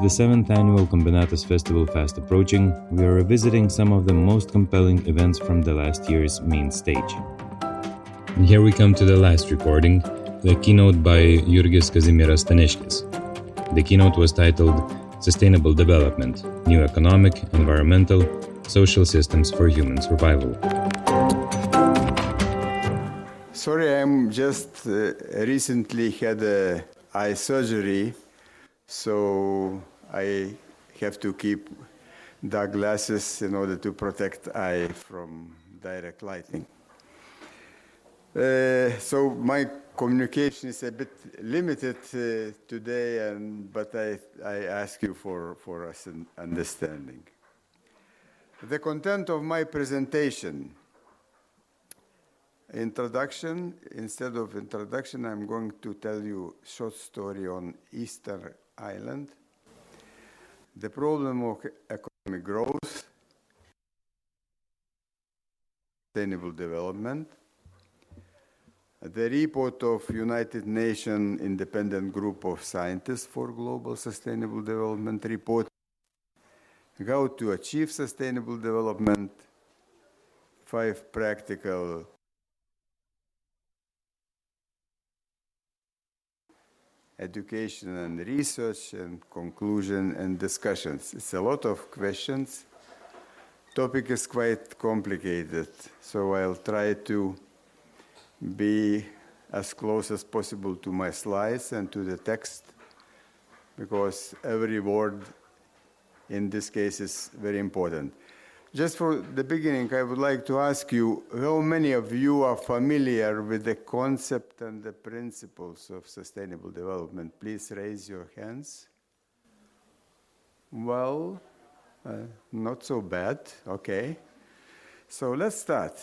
the 7th annual Kombinatas festival fast approaching, we are revisiting some of the most compelling events from the last year's main stage. And here we come to the last recording, the keynote by Jurgis Kazimieras Staniškis. The keynote was titled Sustainable Development, New Economic, Environmental, Social Systems for Human Survival. Sorry, I'm just recently had eye surgery, so I have to keep dark glasses in order to protect eye from direct lighting. So my communication is a bit limited today, but I ask you for understanding. The content of my presentation. Introduction. Instead of introduction, I'm going to tell you a short story on Easter Island, the problem of economic growth, sustainable development, the report of United Nations Independent Group of Scientists for Global Sustainable Development report, how to achieve sustainable development, 5 practical education and research, and conclusion and discussions. It's a lot of questions. Topic is quite complicated, so I'll try to be as close as possible to my slides and to the text, because every word in this case is very important. Just for the beginning, I would like to ask you, how many of you are familiar with the concept and the principles of sustainable development? Please raise your hands. Well, not so bad. Okay. So let's start.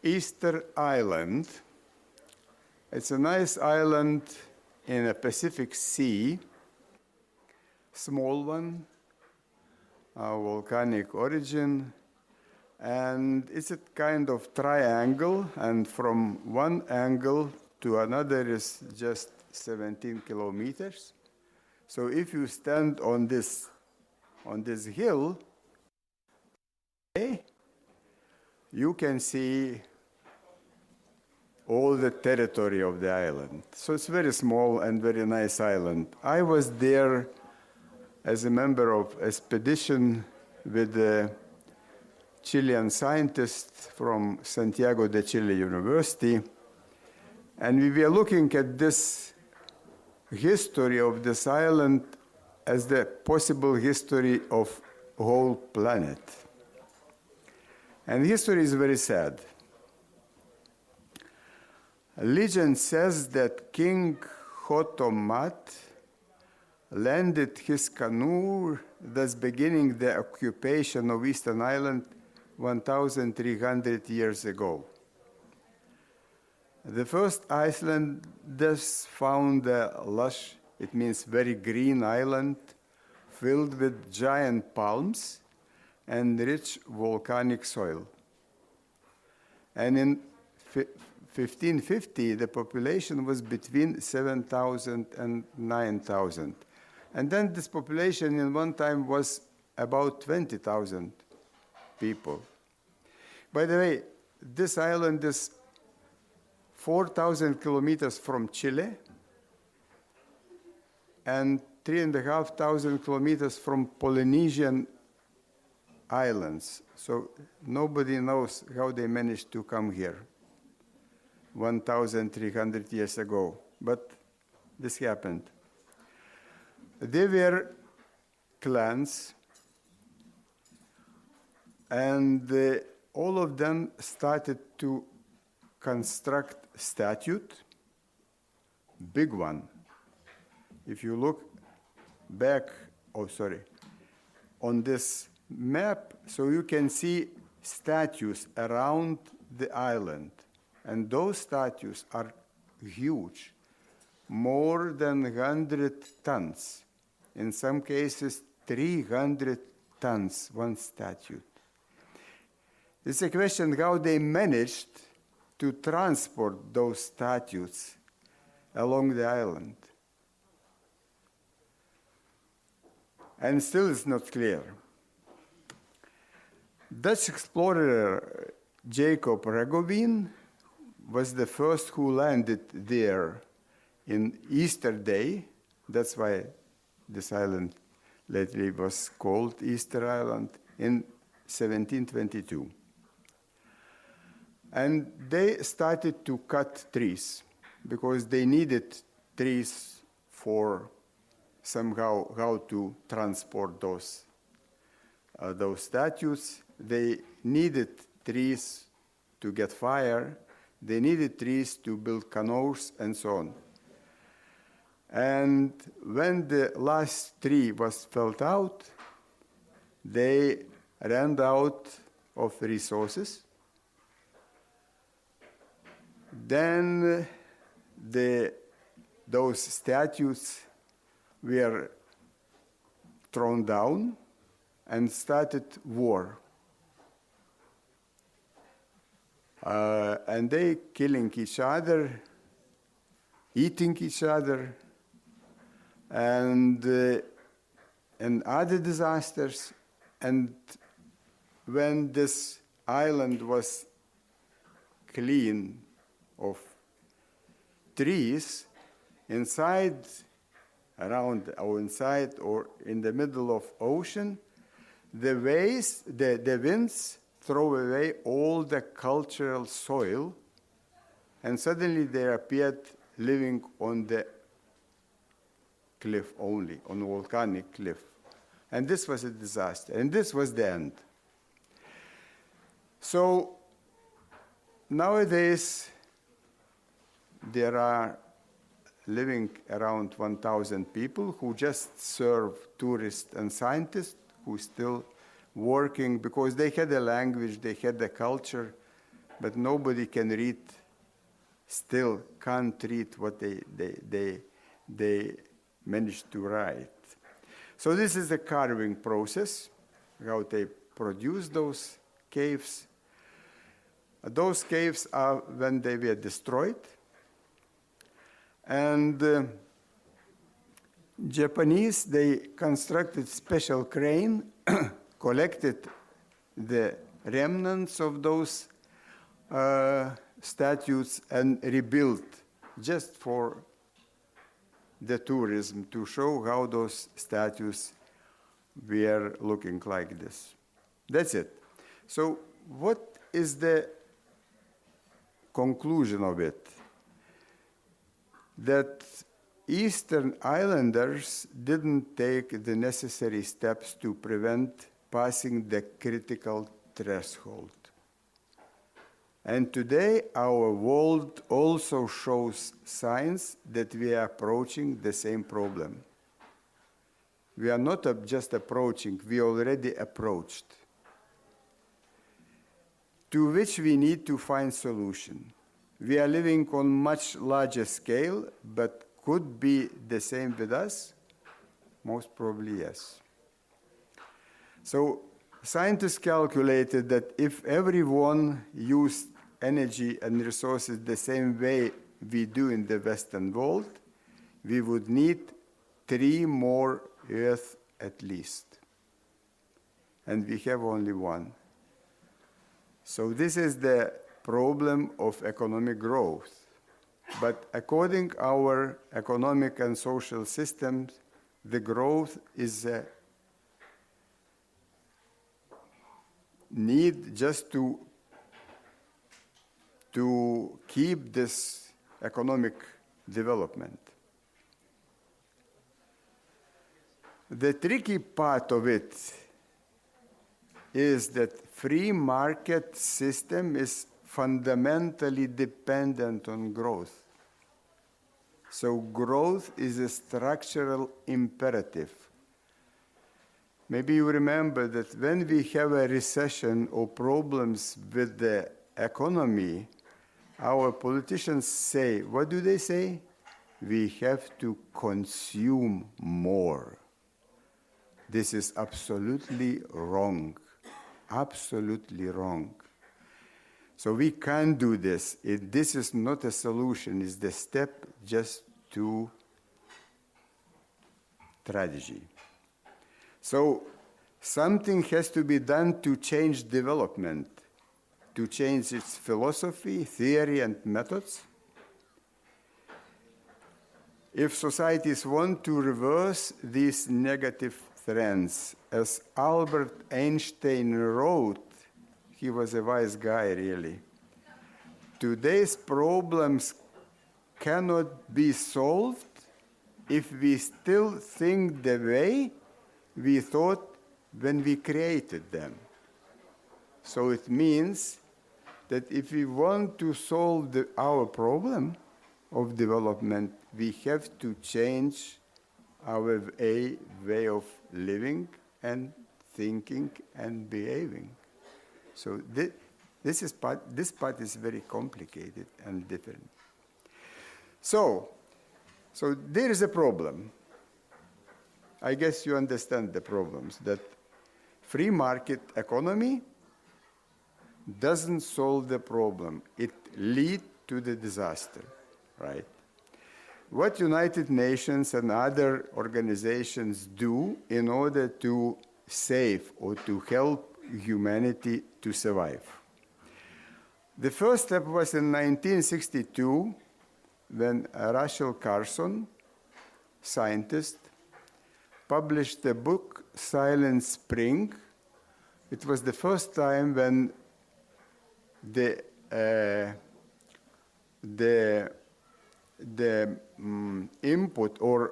Easter Island. It's a nice island in a Pacific Sea, small one, volcanic origin, and it's a kind of triangle, and from one angle to another is just 17 kilometers. So if you stand on this hill, you can see all the territory of the island. So it's very small and very nice island. I was there as a member of expedition with a Chilean scientist from Santiago de Chile University, and we were looking at this history of this island as the possible history of whole planet. And history is very sad. Legend says that King Hotomat landed his canoe, thus beginning the occupation of Eastern Island 1,300 years ago. The first Icelanders found a lush, it means very green island, filled with giant palms and rich volcanic soil. And in 1550, the population was between 7,000 and 9,000. And then this population in one time was about 20,000 people. By the way, this island is 4,000 kilometers from Chile and 3,500 kilometers from Polynesian islands. So nobody knows how they managed to come here 1,300 years ago. But this happened. They were clans, and all of them started to construct statute, big one. If you look back, on this map, so you can see statues around the island, and those statues are huge, more than 100 tons. In some cases, 300 tons, one statue. It's a question how they managed to transport those statues along the island. And still it's not clear. Dutch explorer Jacob Roggeveen was the first who landed there in Easter Day. That's why this island lately was called Easter Island, in 1722. And they started to cut trees because they needed trees for somehow how to transport those statues. They needed trees to get fire. They needed trees to build canoes and so on. And when the last tree was felled out, they ran out of resources. Then those statues were thrown down and started war. And they killing each other, eating each other, and other disasters. And when this island was clean of trees, inside or in the middle of ocean, the winds throw away all the cultural soil, and suddenly they appeared living on the cliff only, on a volcanic cliff. And this was a disaster, and this was the end. So nowadays, there are living around 1,000 people who just serve tourists and scientists who still working because they had a language, they had a culture, but nobody can read, still can't read what they managed to write. So this is the carving process, how they produce those caves. Those caves are when they were destroyed. And Japanese, they constructed special crane, collected the remnants of those statues and rebuilt just for the tourism to show how those statues were looking like this. That's it. So what is the conclusion of it? That Eastern Islanders didn't take the necessary steps to prevent passing the critical threshold. And today, our world also shows signs that we are approaching the same problem. We are not just approaching, we already approached, to which we need to find solution. We are living on much larger scale, but could be the same with us? Most probably yes. So scientists calculated that if everyone used energy and resources the same way we do in the Western world, we would need 3 more Earths at least. And we have only 1. So this is the problem of economic growth. But according to our economic and social systems, the growth is a need just to keep this economic development. The tricky part of it is that free market system is fundamentally dependent on growth. So growth is a structural imperative. Maybe you remember that when we have a recession or problems with the economy, our politicians say, what do they say? We have to consume more. This is absolutely wrong. Absolutely wrong. So we can't do this. This is not a solution. It's the step just to tragedy. So something has to be done to change development, to change its philosophy, theory, and methods. If societies want to reverse these negative trends, as Albert Einstein wrote, he was a wise guy, really. Today's problems cannot be solved if we still think the way we thought when we created them. So it means that if we want to solve our problem of development, we have to change our way of living and thinking and behaving. So this part is very complicated and different. So there is a problem. I guess you understand the problems, that free market economy doesn't solve the problem. It leads to the disaster, right? What United Nations and other organizations do in order to save or to help humanity to survive. The first step was in 1962 when Rachel Carson, scientist, published the book Silent Spring. It was the first time when the input or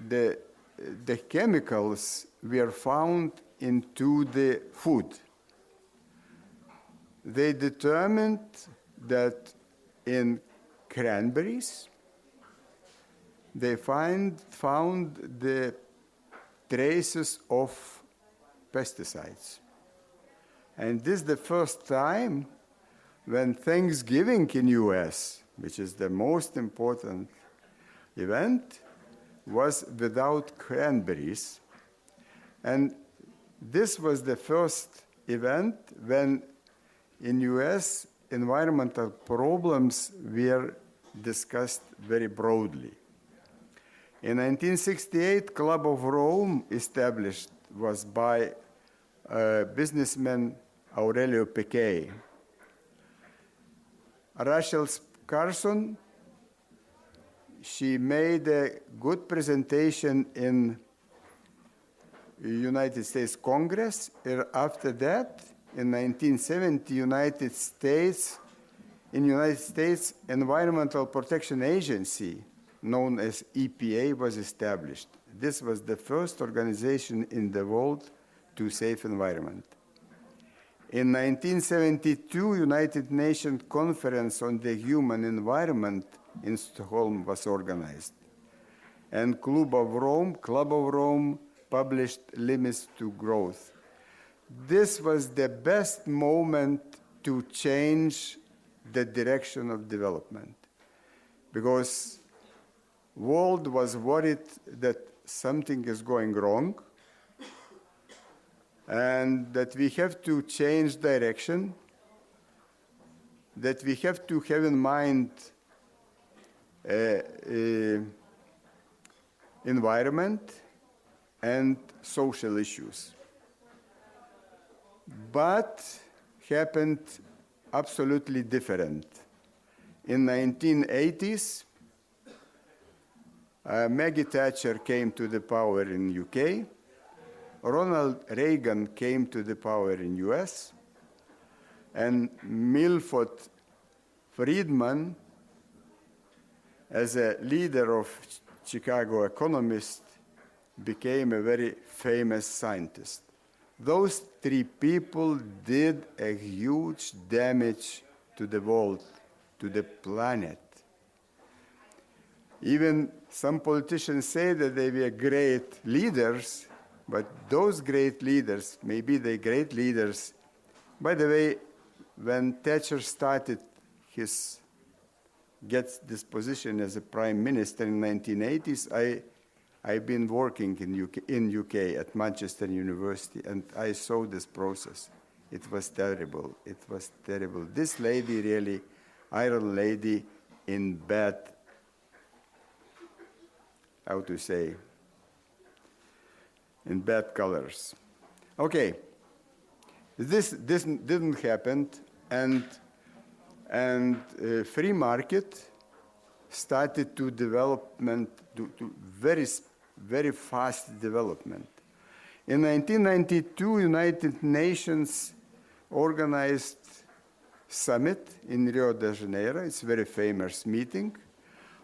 the chemicals were found into the food. They determined that in cranberries they found the traces of pesticides. And this is the first time when Thanksgiving in US, which is the most important event, was without cranberries. And this was the first event when in US environmental problems were discussed very broadly. In 1968, Club of Rome established was by businessman Aurelio Peccei. Rachel Carson, she made a good presentation in United States Congress. After that, in 1970, United States Environmental Protection Agency, known as EPA, was established. This was the first organization in the world to save environment. In 1972, United Nations Conference on the Human Environment in Stockholm was organized. And Club of Rome published Limits to Growth. This was the best moment to change the direction of development, because the world was worried that something is going wrong and that we have to change direction, that we have to have in mind environment and social issues. But happened absolutely different. In 1980s, Maggie Thatcher came to the power in UK. Ronald Reagan came to the power in US. And Milford Friedman, as a leader of Chicago economists, became a very famous scientist. Those three people did a huge damage to the world, to the planet. Even some politicians say that they were great leaders, but those great leaders, maybe the great leaders, by the way, when Thatcher gets this position as a prime minister in 1980s, I've been working in UK at Manchester University, and I saw this process. It was terrible. It was terrible. This lady, really, Iron Lady, in bed how to say, in bad colors. Okay, this didn't happen, and free market started to development to very fast development. In 1992, United Nations organized summit in Rio de Janeiro. It's a very famous meeting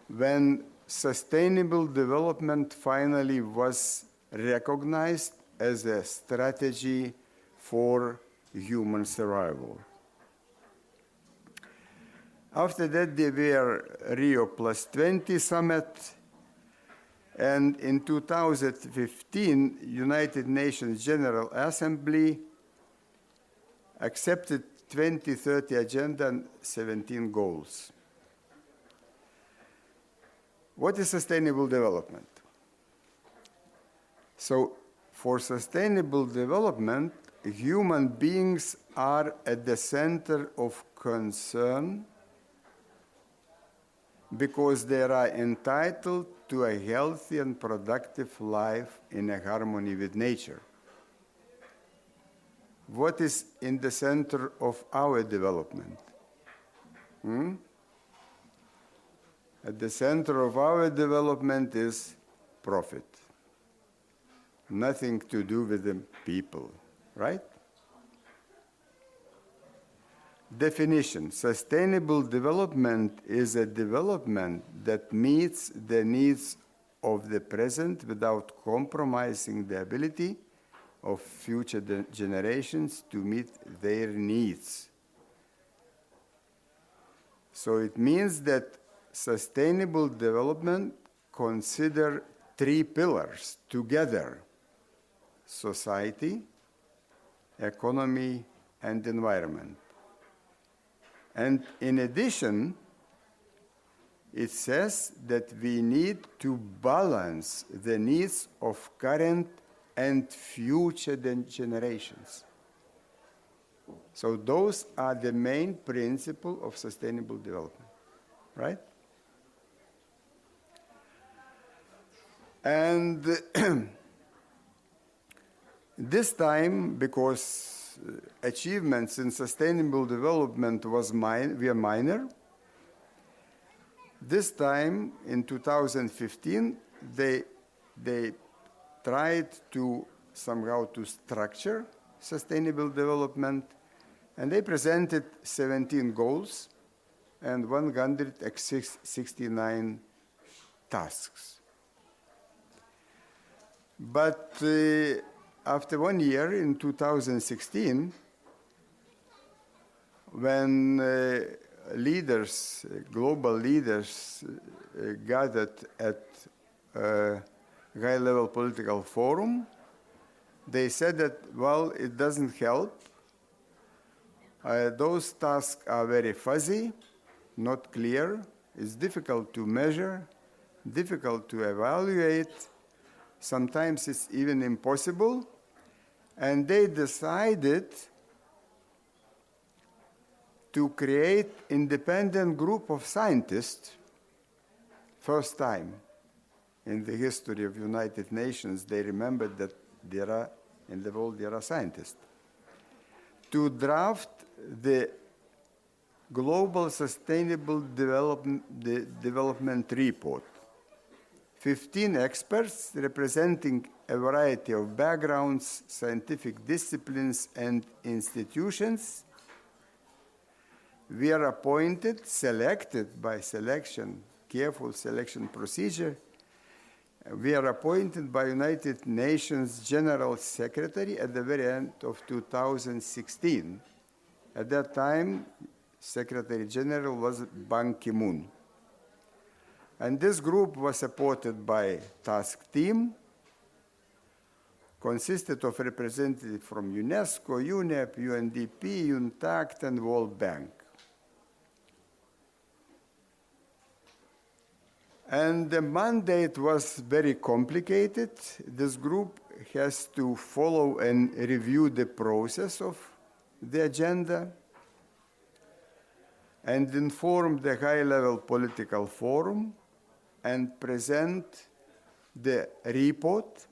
when sustainable development finally was recognized as a strategy for human survival. After that, there were Rio +20 summit, and in 2015, United Nations General Assembly accepted 2030 Agenda and 17 goals. What is sustainable development? So, for sustainable development, human beings are at the center of concern because they are entitled to a healthy and productive life in a harmony with nature. What is in the center of our development? At the center of our development is profit. Nothing to do with the people, right? Definition: sustainable development is a development that meets the needs of the present without compromising the ability of future generations to meet their needs. So it means that sustainable development considers three pillars together: society, economy, and environment. And in addition, it says that we need to balance the needs of current and future generations. So those are the main principles of sustainable development, right? And this time, because achievements in sustainable development were minor, this time in 2015, they tried to somehow to structure sustainable development, and they presented 17 goals and 169 tasks. But after 1 year, in 2016, when leaders, global leaders, gathered at a high-level political forum, they said that, well, it doesn't help. Those tasks are very fuzzy, not clear. It's difficult to measure, difficult to evaluate. Sometimes it's even impossible. And they decided to create independent group of scientists, first time in the history of United Nations, they remembered that in the world there are scientists, to draft the Global Sustainable Development Report. 15 experts representing a variety of backgrounds, scientific disciplines, and institutions were appointed, selected by selection, careful selection procedure. We are appointed by United Nations General Secretary at the very end of 2016. At that time, Secretary General was Ban Ki-moon. And this group was supported by task team, consisted of representatives from UNESCO, UNEP, UNDP, UNTACT, and World Bank. And the mandate was very complicated. This group has to follow and review the process of the agenda and inform the high-level political forum and present The report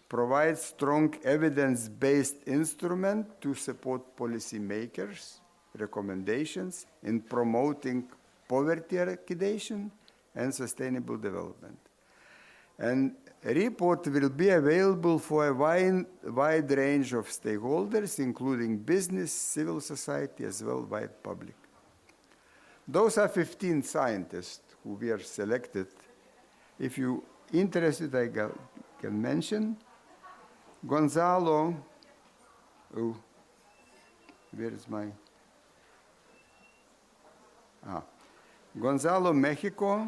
provides strong evidence-based instrument to support policymakers' recommendations in promoting poverty eradication and sustainable development. And a report will be available for a wide range of stakeholders, including business, civil society, as well as wide public. Those are 15 scientists who were selected. If you're interested, I can mention Gonzalo, where is my, Gonzalo, Mexico,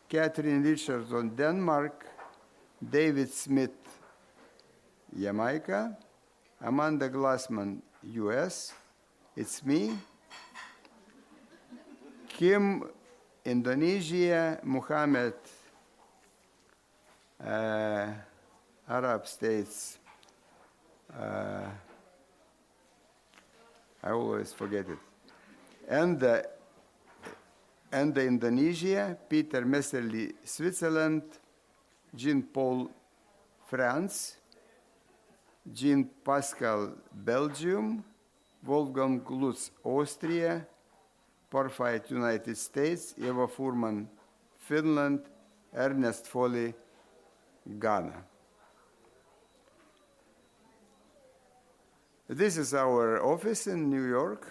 Catherine Richardson, Denmark, David Smith, Jamaica, Amanda Glassman, US, it's me, Kim, Indonesia, Muhammad, Arab States, I always forget it, and the Indonesia, Peter Messerli, Switzerland, Jean-Paul, France, Jean Pascal, Belgium, Wolfgang Lutz, Austria, Porfight, United States, Eva Furman, Finland, Ernest Foley, Ghana. This is our office in New York.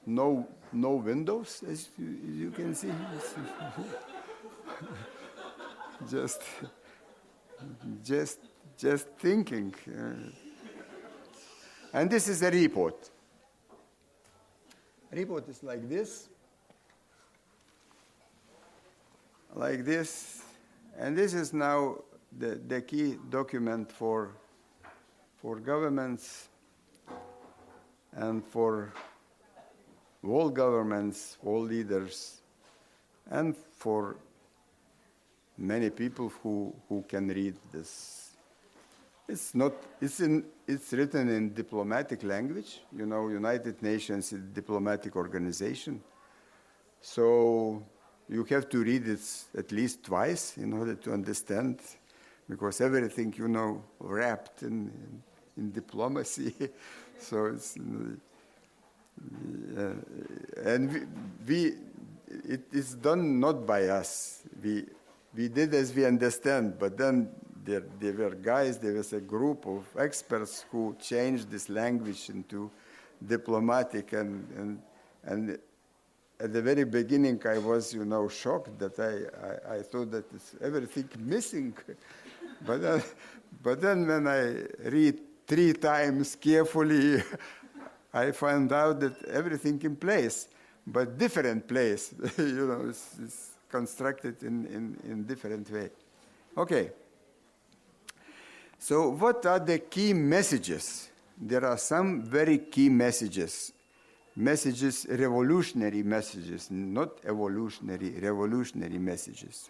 No windows, as you can see. just thinking. And this is a report. A report is like this. And this is now the key document for governments and for all governments, all leaders, and for many people who can read this. It's written in diplomatic language. You know, United Nations is a diplomatic organization. So you have to read it at least twice in order to understand, because everything, you know, wrapped in diplomacy. So it's, and it is done not by us. We did as we understand, but then there were guys, there was a group of experts who changed this language into diplomatic, and at the very beginning I was, you know, shocked that I thought that it's everything missing. But then when I read 3 times carefully, I found out that everything in place, but different place. You know, it's constructed in different way. Okay. So what are the key messages? There are some very key messages. Messages, revolutionary messages, not evolutionary, revolutionary messages.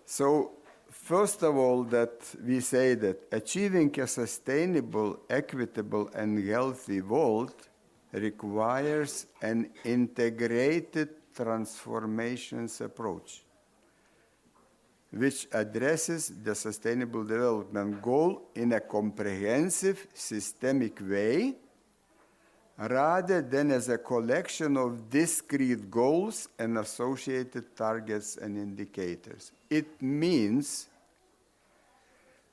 So first of all, that we say that achieving a sustainable, equitable, and healthy world requires an integrated transformations approach, which addresses the sustainable development goal in a comprehensive, systemic way, rather than as a collection of discrete goals and associated targets and indicators. It means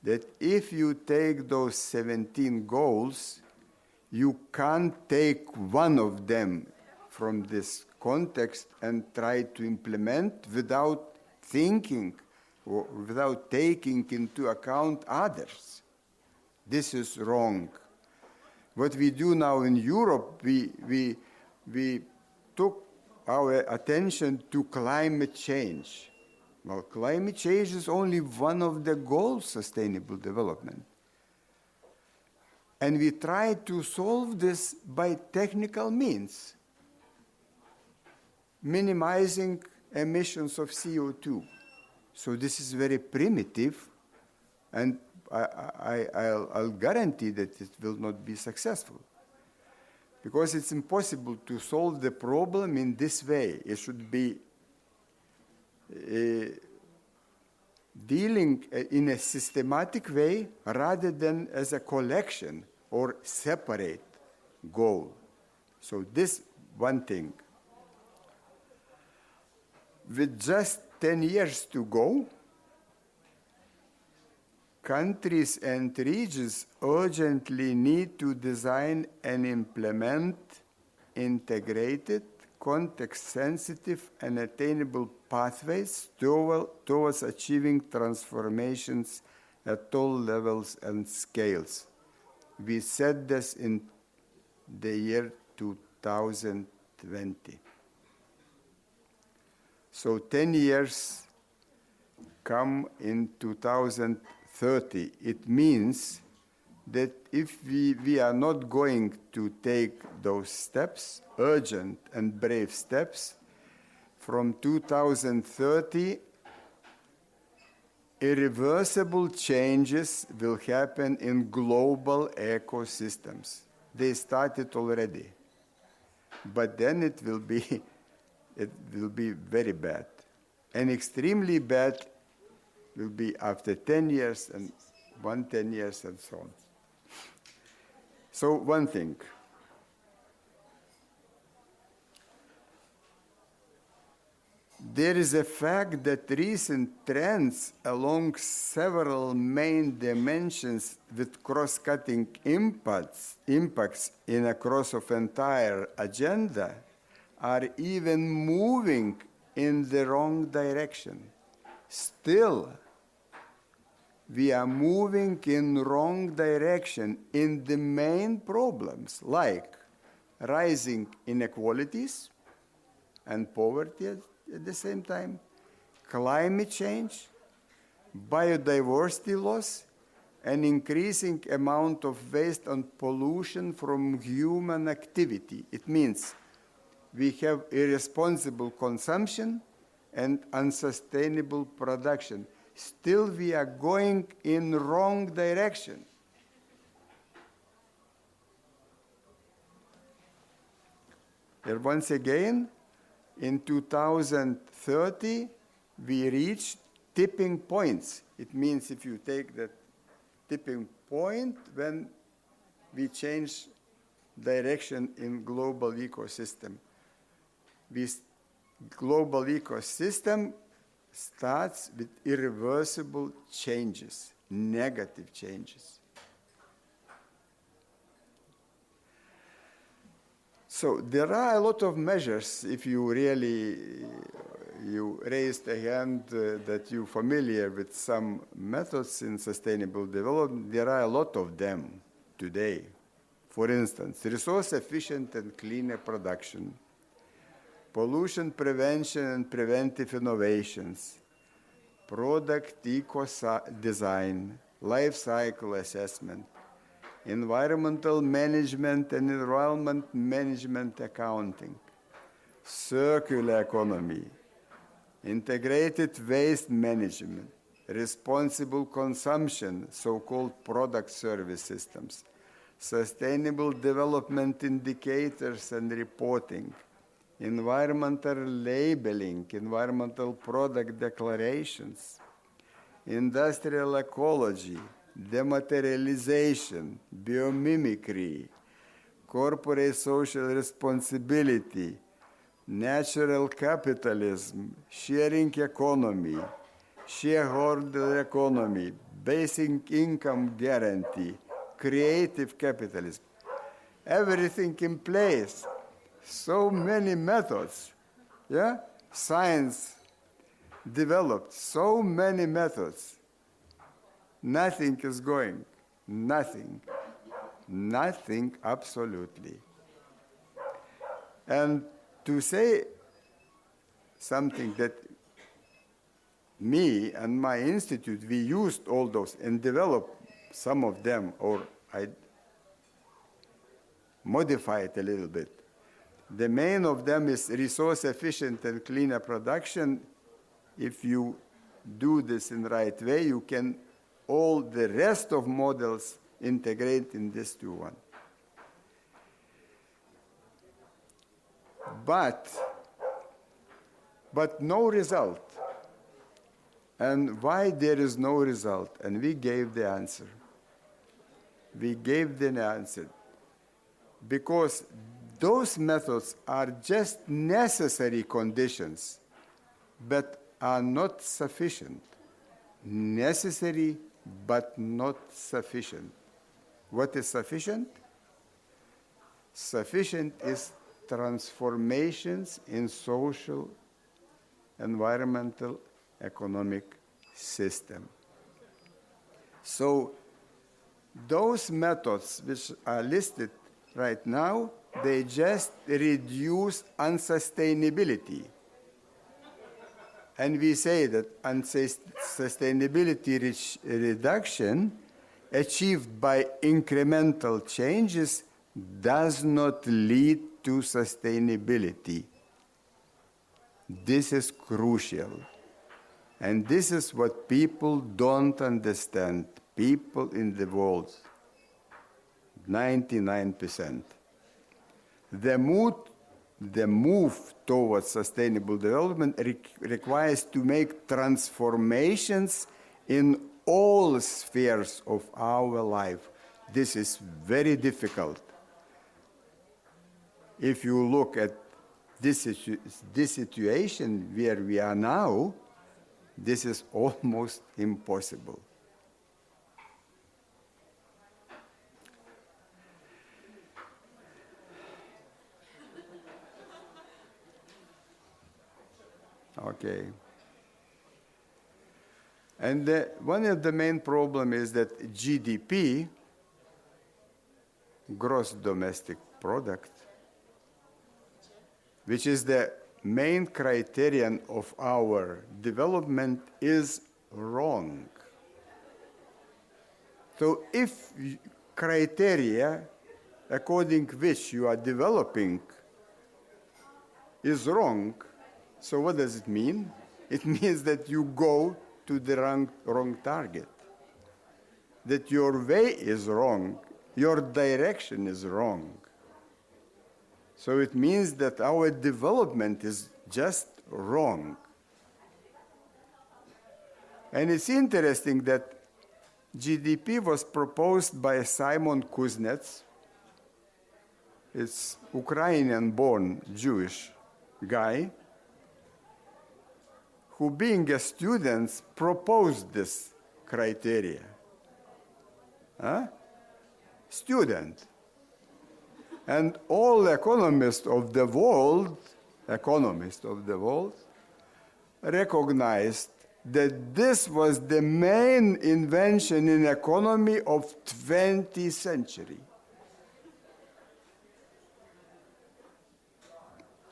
that if you take those 17 goals, you can't take one of them from this context and try to implement without thinking or without taking into account others. This is wrong. What we do now in Europe, we took our attention to climate change. Well, climate change is only one of the goals of sustainable development. And we try to solve this by technical means, minimizing emissions of CO2. So this is very primitive, and I'll guarantee that it will not be successful, because it's impossible to solve the problem in this way. It should be dealing in a systematic way rather than as a collection or separate goal. So this one thing. With just 10 years to go, countries and regions urgently need to design and implement integrated, context-sensitive, and attainable pathways towards achieving transformations at all levels and scales. We said this in the year 2020. So 10 years come in 2030. It means that if we are not going to take those steps, urgent and brave steps, from 2030, irreversible changes will happen in global ecosystems. They started already, but then it will be very bad. And extremely bad will be after 10 years and 10 years and so on. So one thing. There is a fact that recent trends along several main dimensions with cross-cutting impacts in across of entire agenda are even moving in the wrong direction. Still, we are moving in wrong direction in the main problems like rising inequalities and poverty at the same time, climate change, biodiversity loss, and increasing amount of waste and pollution from human activity. It means we have irresponsible consumption and unsustainable production. Still, we are going in the wrong direction. And once again, in 2030, we reach tipping points. It means if you take that tipping point, when we change direction in global ecosystem. This global ecosystem starts with irreversible changes, negative changes. So there are a lot of measures. If you really, you raised a hand that you're familiar with some methods in sustainable development, there are a lot of them today. For instance, resource efficient and cleaner production, pollution prevention and preventive innovations, product eco-design, life cycle assessment, environmental management and environment management accounting, circular economy, integrated waste management, responsible consumption, so-called product service systems, sustainable development indicators and reporting, environmental labeling, environmental product declarations, industrial ecology, dematerialization, biomimicry, corporate social responsibility, natural capitalism, sharing economy, shareholder economy, basic income guarantee, creative capitalism. Everything in place. So many methods. Yeah? Science developed so many methods. Nothing is going. Nothing. Nothing, absolutely. And to say something that me and my institute, we used all those and developed some of them, or I modified it a little bit. The main of them is resource efficient and cleaner production. If you do this in the right way, you can all the rest of models integrate in this to one. But no result. And why there is no result? And we gave the answer. We gave the answer. Because those methods are just necessary conditions, but are not sufficient. Necessary, but not sufficient. What is sufficient? Sufficient is transformations in social, environmental, economic system. So those methods which are listed right now, they just reduce unsustainability. And we say that unsustainability reduction achieved by incremental changes does not lead to sustainability. This is crucial. And this is what people don't understand. People in the world, 99%. The move towards sustainable development requires to make transformations in all spheres of our life. This is very difficult. If you look at this situation where we are now, this is almost impossible. Okay. And one of the main problems is that GDP, gross domestic product, which is the main criterion of our development, is wrong. So if criteria according which you are developing is wrong, so what does it mean? It means that you go to the wrong target, that your way is wrong, your direction is wrong. So it means that our development is just wrong. And it's interesting that GDP was proposed by Simon Kuznets. It's Ukrainian-born Jewish guy who, being a student, proposed this criteria. Student. And all economists of the world recognized that this was the main invention in economy of 20th century.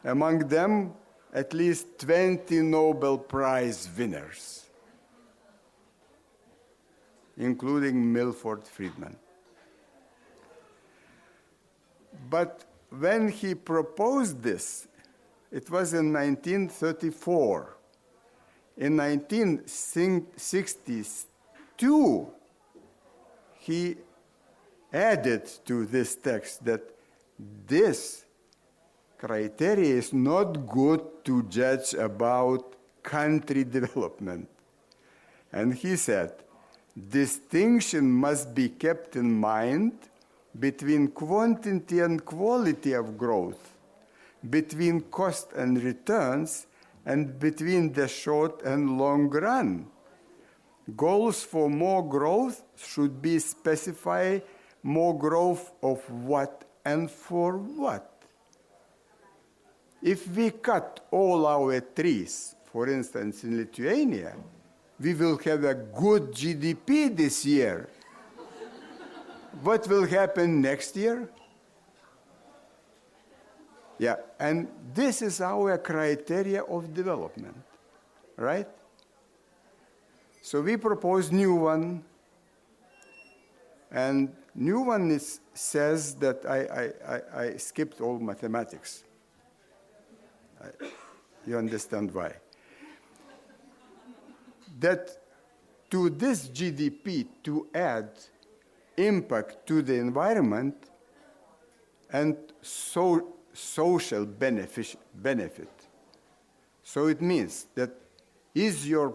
Among them, at least 20 Nobel Prize winners, including Milford Friedman. But when he proposed this, it was in 1934. In 1962, he added to this text that this criteria is not good to judge about country development. And he said, distinction must be kept in mind between quantity and quality of growth, between cost and returns, and between the short and long run. Goals for more growth should be specified, more growth of what and for what. If we cut all our trees, for instance, in Lithuania, we will have a good GDP this year. What will happen next year? Yeah, and this is our criteria of development, right? So we propose new one, and new one says that I skipped all mathematics. You understand why? That to this GDP to add impact to the environment and social benefit. So it means that is your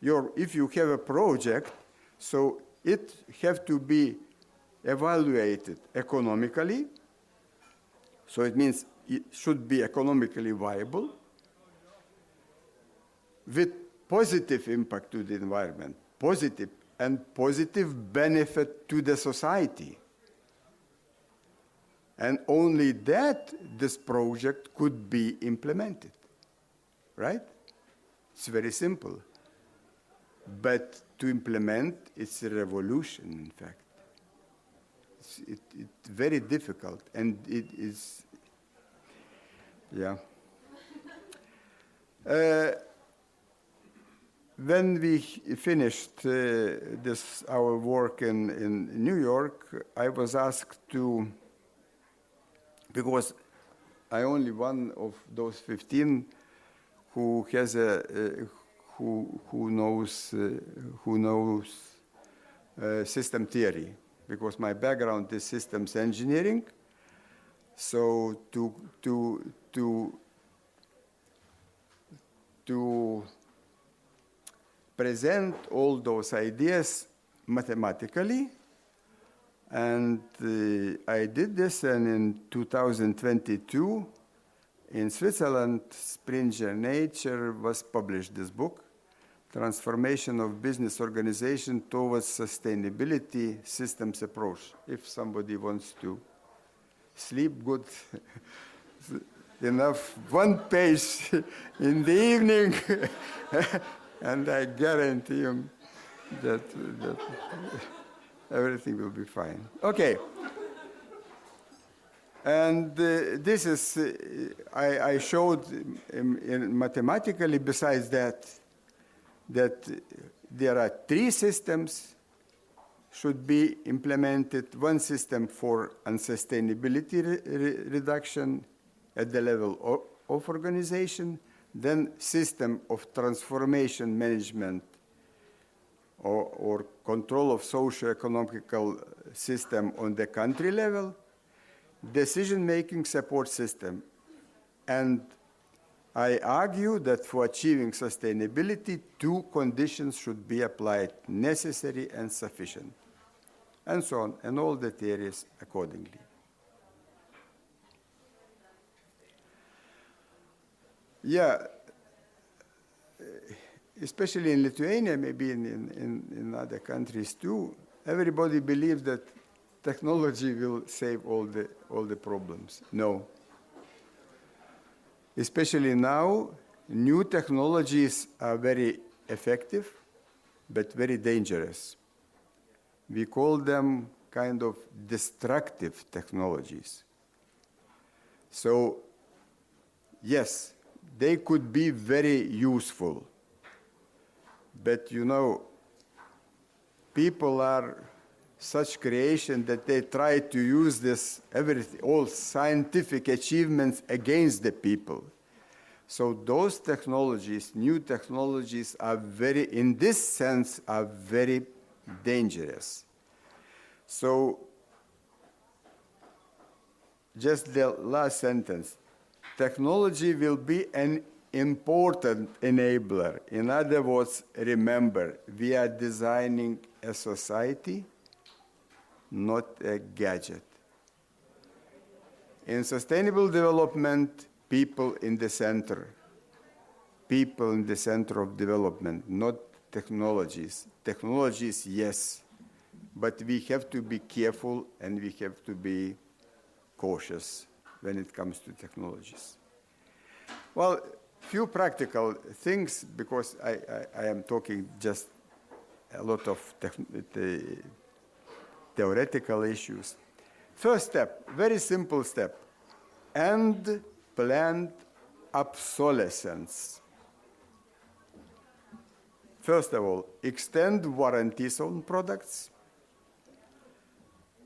if you have a project, so it have to be evaluated economically. So it means it should be economically viable with positive impact to the environment, positive benefit to the society. And only that this project could be implemented, right? It's very simple. But to implement, it's a revolution, in fact. It's very difficult, and it is, yeah. When we finished our work in New York, I was asked to, because I only one of those 15 who has who knows system theory, because my background is systems engineering. So to present all those ideas mathematically, and I did this, and in 2022 in Switzerland, Springer Nature was published this book, Transformation of Business Organization Towards Sustainability Systems Approach. If somebody wants to sleep good, enough, one page in the evening, and I guarantee you that everything will be fine. Okay. And this is, I showed mathematically, besides that there are 3 systems should be implemented. One system for unsustainability reduction at the level of organization, then system of transformation management or control of socio-economical system on the country level, decision-making support system. And I argue that for achieving sustainability, 2 conditions should be applied: necessary and sufficient, and so on, and all the theories accordingly. Yeah, especially in Lithuania, maybe in other countries too, everybody believes that technology will save all the problems. No. Especially now, new technologies are very effective, but very dangerous. We call them kind of destructive technologies. So, yes, they could be very useful, but you know, people are such creation that they try to use this all scientific achievements against the people. So those technologies, new technologies, are very, in this sense, are very dangerous. So just the last sentence. Technology will be an important enabler. In other words, remember, we are designing a society, not a gadget. In sustainable development, people in the center. People in the center of development, not technologies. Technologies, yes, but we have to be careful and we have to be cautious when it comes to technologies. Well, few practical things, because I am talking just a lot of theoretical issues. First step, very simple step, end planned obsolescence. First of all, extend warranties on products,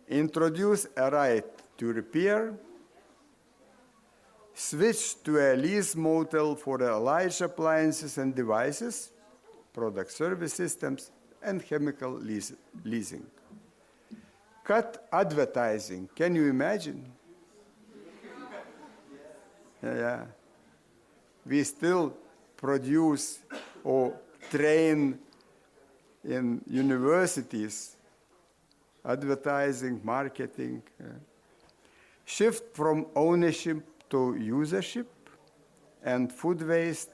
introduce a right to repair, switch to a lease model for large appliances and devices, product service systems, and chemical leasing. Cut advertising. Can you imagine? Yeah. We still produce or train in universities, advertising, marketing. Shift from ownership to usership and food waste,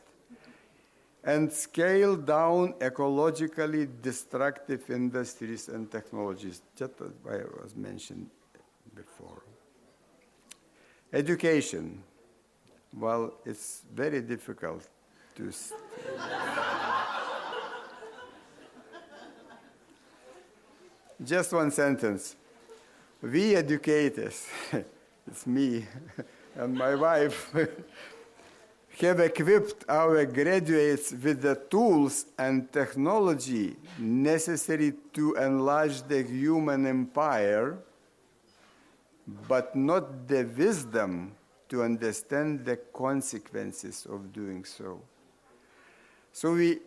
and scale down ecologically destructive industries and technologies, just as I was mentioned before. Education. Well, it's very difficult to just one sentence. We educators, it's me and my wife, have equipped our graduates with the tools and technology necessary to enlarge the human empire, but not the wisdom to understand the consequences of doing so. So we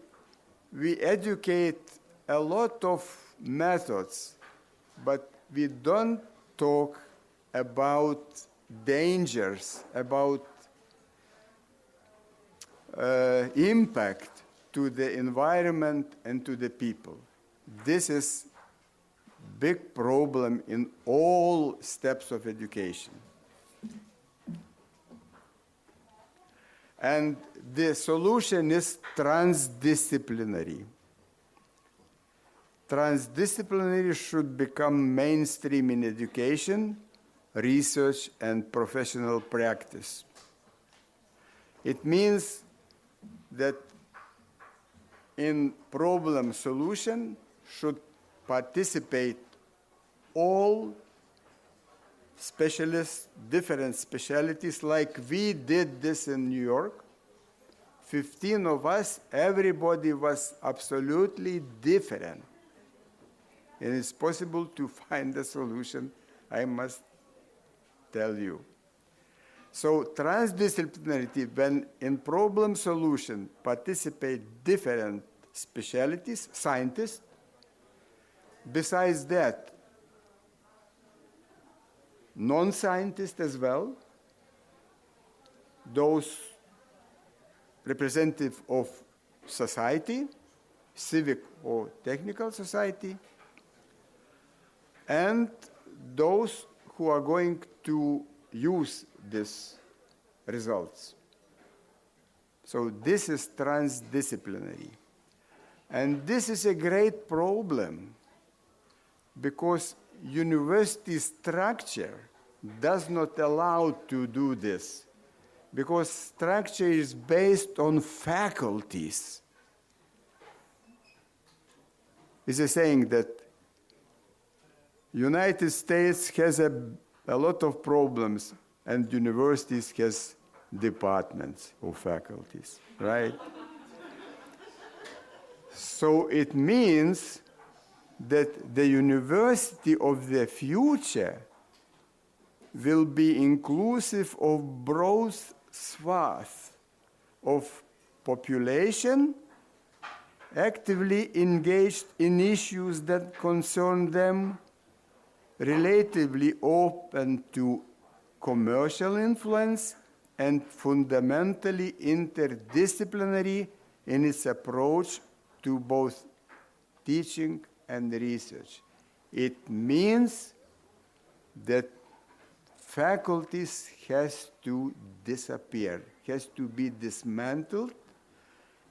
educate a lot of methods, but we don't talk about dangers, about impact to the environment and to the people. This is a big problem in all steps of education. And the solution is transdisciplinary. Transdisciplinary should become mainstream in education, research, and professional practice. It means that in problem solution should participate all specialists, different specialties, like we did this in New York. 15 of us, everybody was absolutely different. And it's possible to find a solution, I must tell you. So transdisciplinarity, when in problem solution participate different specialties, scientists. Besides that, non-scientists as well, those representative of society, civic or technical society, and those who are going to use these results. So this is transdisciplinary. And this is a great problem because university structure does not allow to do this, because structure is based on faculties. It's a saying that United States has a lot of problems and universities has departments or faculties, right? So it means that the university of the future will be inclusive of broad swath of population actively engaged in issues that concern them, relatively open to commercial influence, and fundamentally interdisciplinary in its approach to both teaching and research. It means that faculties has to disappear, has to be dismantled,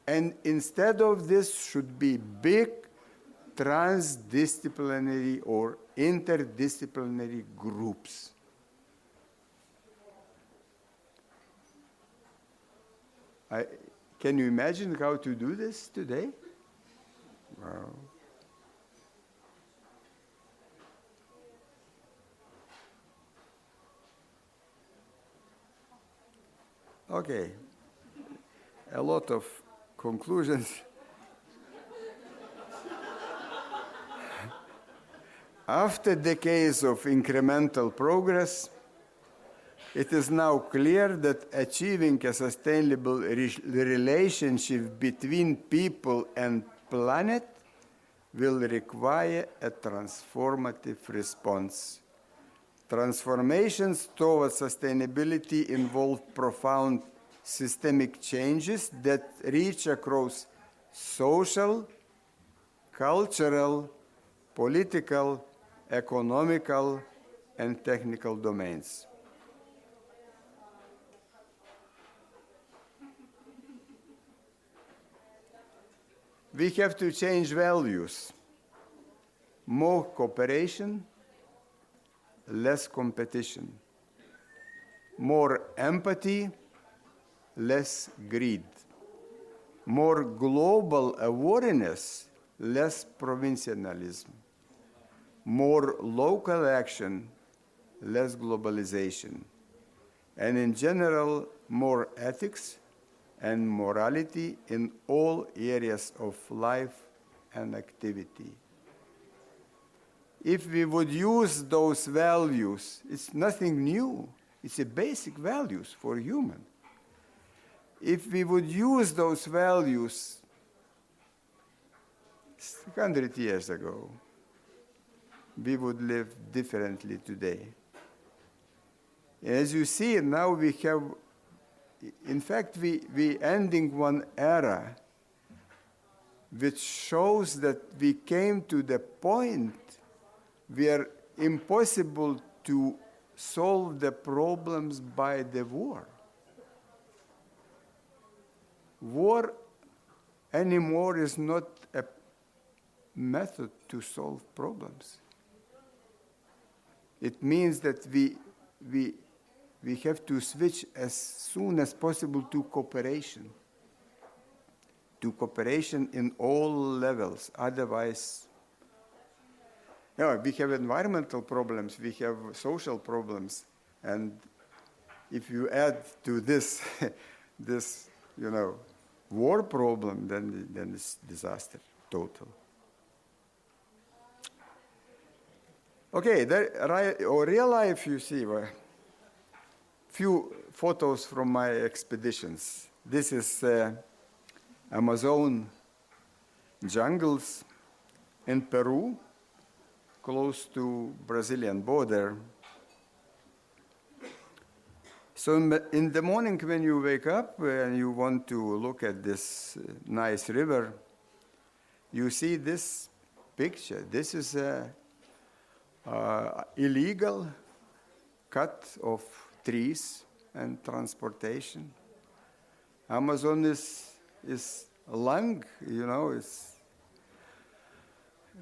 and instead of this should be big transdisciplinary or interdisciplinary groups. Can you imagine how to do this today? Wow. Okay, a lot of conclusions. After decades of incremental progress, it is now clear that achieving a sustainable relationship between people and planet will require a transformative response. Transformations towards sustainability involve profound systemic changes that reach across social, cultural, political, economical, and technical domains. We have to change values. More cooperation, less competition. More empathy, less greed. More global awareness, less provincialism. More local action, less globalization. And in general, more ethics and morality in all areas of life and activity. If we would use those values, it's nothing new. It's a basic values for human. If we would use those values 100 years ago, we would live differently today. As you see, now we have, in fact, we ending one era which shows that we came to the point where impossible to solve the problems by the war. War anymore is not a method to solve problems. It means that we have to switch as soon as possible to cooperation in all levels. Otherwise, we have environmental problems, we have social problems, and if you add to this, war problem, then it's disaster, total. Okay, real life, you see, few photos from my expeditions. This is Amazon jungles in Peru, close to Brazilian border. So in the morning when you wake up and you want to look at this nice river, you see this picture. This is a illegal cut of trees and transportation. Amazon is lung,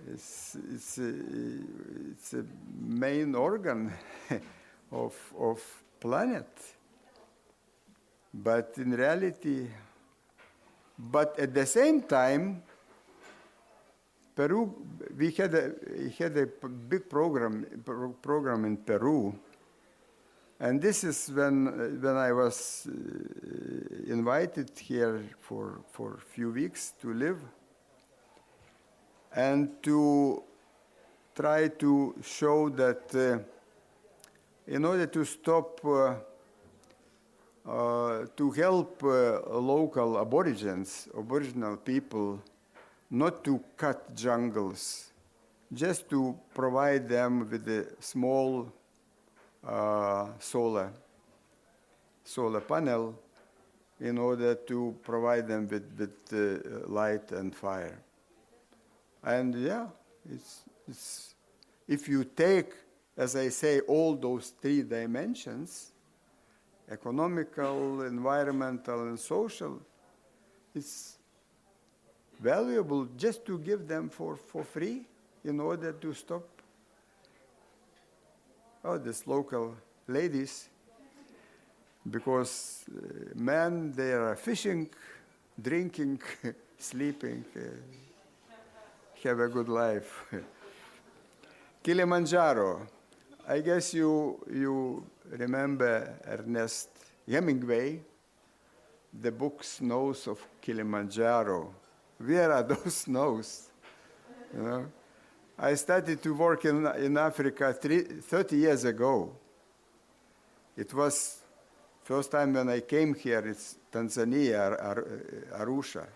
it's a main organ of planet. But in reality, but at the same time, Peru, we had a big program in Peru, and this is when I was invited here for a few weeks to live and to try to show that in order to stop, to help local aboriginal people not to cut jungles, just to provide them with a small solar panel in order to provide them with light and fire. And it's if you take, as I say, all those three dimensions, economical, environmental, and social, it's valuable just to give them for free in order to stop these local ladies, because men, they are fishing, drinking, sleeping, have a good life. Kilimanjaro. I guess you remember Ernest Hemingway, the book Snows of Kilimanjaro. Where are those snows? I started to work in Africa 30 years ago. It was first time when I came here, it's Tanzania, Arusha.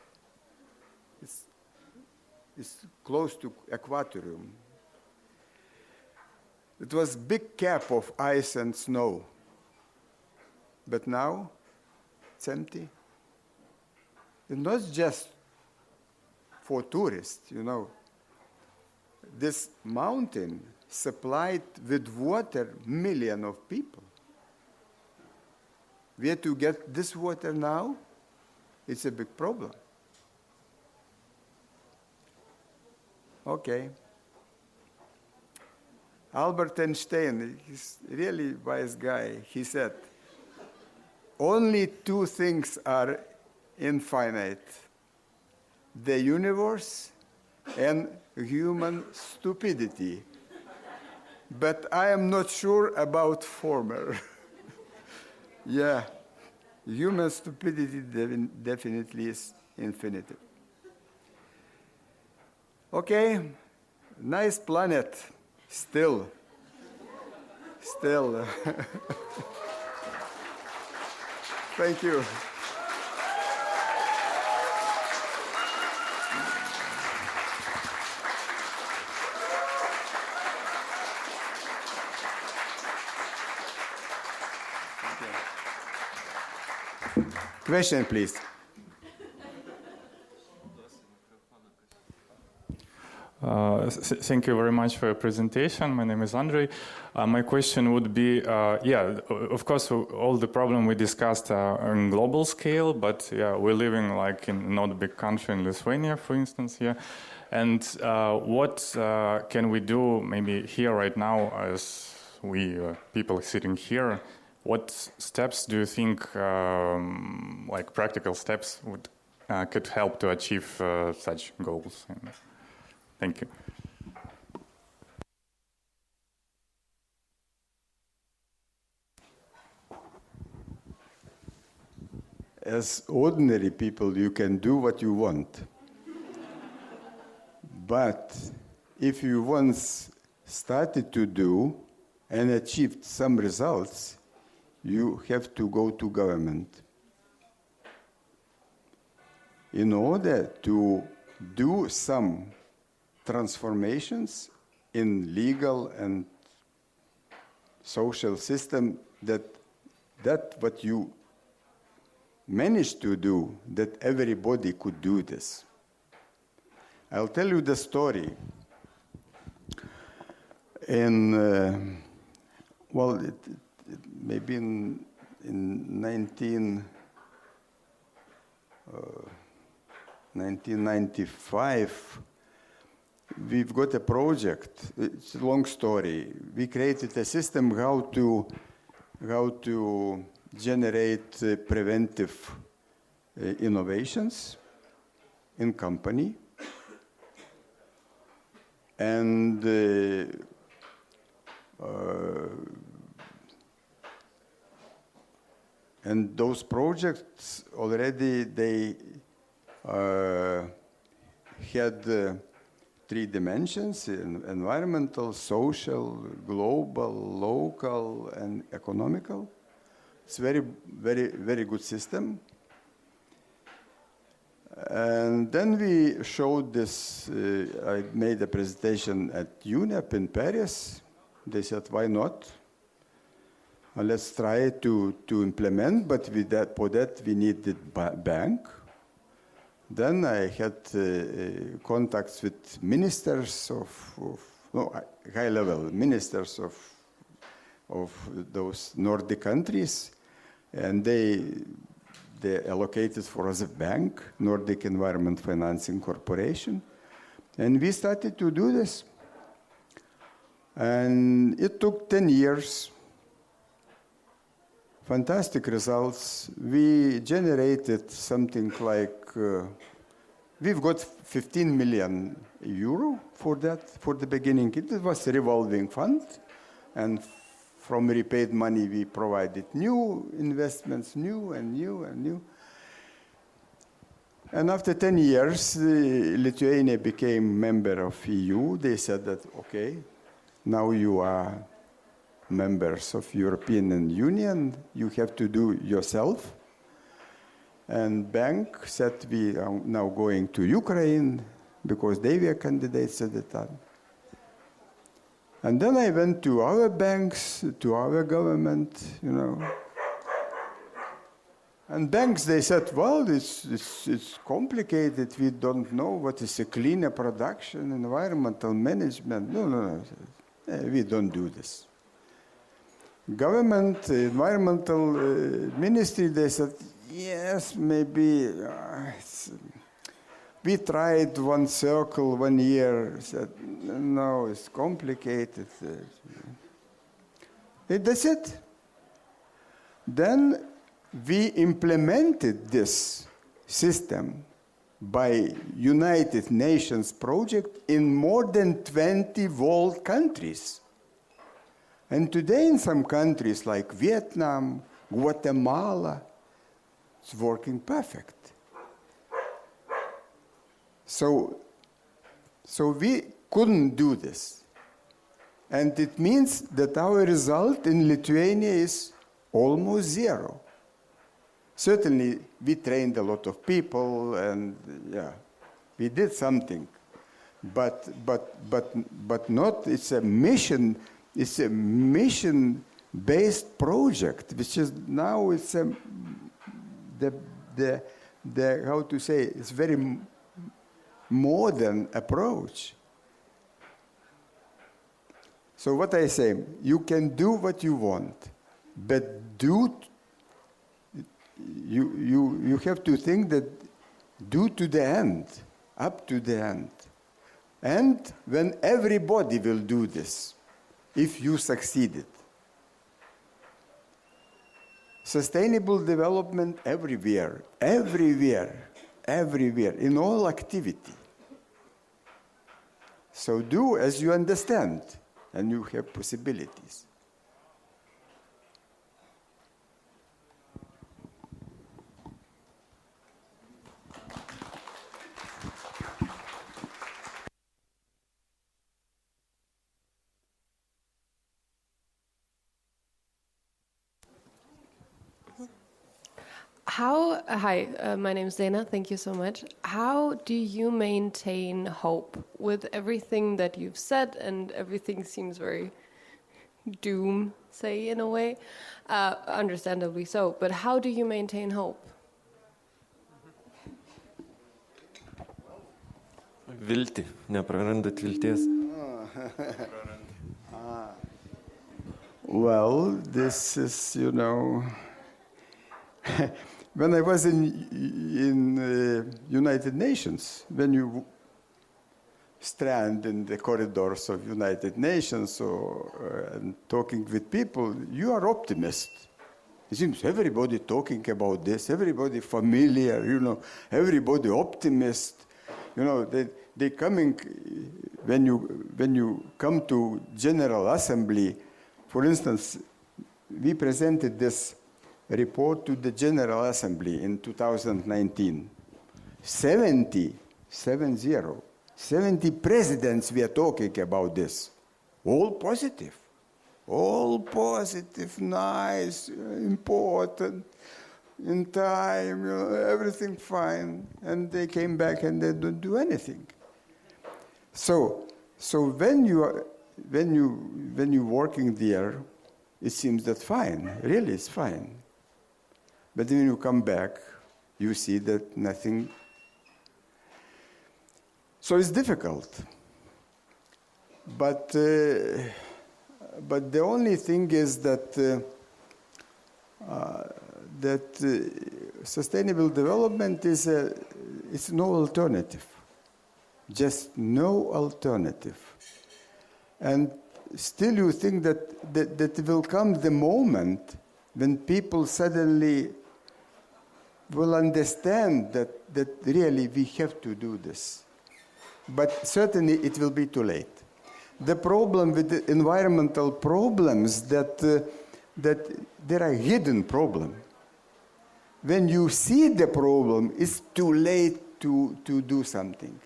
It's close to Equatorium. It was big cap of ice and snow. But now, it's empty. It's not just for tourists, you know. This mountain supplied with water millions of people. Where to get this water now? It's a big problem. Okay. Albert Einstein, he's a really wise guy. He said, only two things are infinite: the universe and human stupidity. But I am not sure about former. Yeah, human stupidity definitely is infinite. Okay, nice planet, still. Thank you. Question, please. Thank you very much for your presentation. My name is Andrei. My question would be, of course, all the problem we discussed are on global scale, but we're living like in not a big country in Lithuania, for instance, here. And what can we do maybe here right now as we people sitting here? What steps do you think, like practical steps, could help to achieve such goals? Thank you. As ordinary people, you can do what you want. But if you once started to do and achieved some results, you have to go to government. In order to do some transformations in legal and social system, that what you managed to do, that everybody could do this. I'll tell you the story. Maybe in 1995, we've got a project. It's a long story. We created a system how to generate preventive innovations in company, and those projects already they had 3 dimensions: environmental, social, global, local, and economical. It's very, very, very good system. And then we showed this. I made a presentation at UNEP in Paris. They said, "Why not? Let's try to implement, but for that we needed bank." Then I had contacts with ministers high-level ministers of those Nordic countries, and they allocated for us a bank, Nordic Environment Financing Corporation, and we started to do this. And it took 10 years. Fantastic results. We generated something like, we've got 15 million euro for that, for the beginning. It was a revolving fund, and from repaid money we provided new investments, new. And after 10 years, Lithuania became member of EU. They said that, okay, now you are members of European Union, you have to do yourself. And bank said we are now going to Ukraine because they were candidates at the time. And then I went to our banks, to our government, And banks, they said, well, it's complicated. We don't know what is a cleaner production, environmental management. No. We don't do this. Government, environmental ministry, they said, yes, maybe. We tried one circle 1 year. Said, no, it's complicated. That's it. Then we implemented this system by United Nations project in more than 20 world countries. And today in some countries like Vietnam, Guatemala, it's working perfect. So we couldn't do this. And it means that our result in Lithuania is almost zero. Certainly, we trained a lot of people, and we did something, but not. It's a mission. It's a mission-based project, which is now it's the how to say, it's very modern approach. So what I say, you can do what you want, but you have to think that do to the end, up to the end. And when everybody will do this, if you succeeded. Sustainable development everywhere, in all activity. So do as you understand, and you have possibilities. Hi, my name is Dana. Thank you so much. How do you maintain hope with everything that you've said, and everything seems very doom, say, in a way, understandably so, but how do you maintain hope? Viltį, neprarandat vilties. Well, this is, when I was in United Nations, when you stand in the corridors of United Nations and talking with people, you are optimist. It seems everybody talking about this, everybody familiar, everybody optimist. They coming when you come to General Assembly. For instance, we presented this report to the General Assembly in 2019. 70 presidents were talking about this. All positive, nice, important, in time, everything fine. And they came back and they don't do anything. So when you're working there, it seems that fine, really it's fine. But when you come back, you see that nothing. So it's difficult. But the only thing is that sustainable development it's no alternative. Just no alternative. And still you think that will come the moment when people suddenly will understand that really we have to do this. But certainly it will be too late. The problem with the environmental problems that there are hidden problems. When you see the problem, it's too late to do something.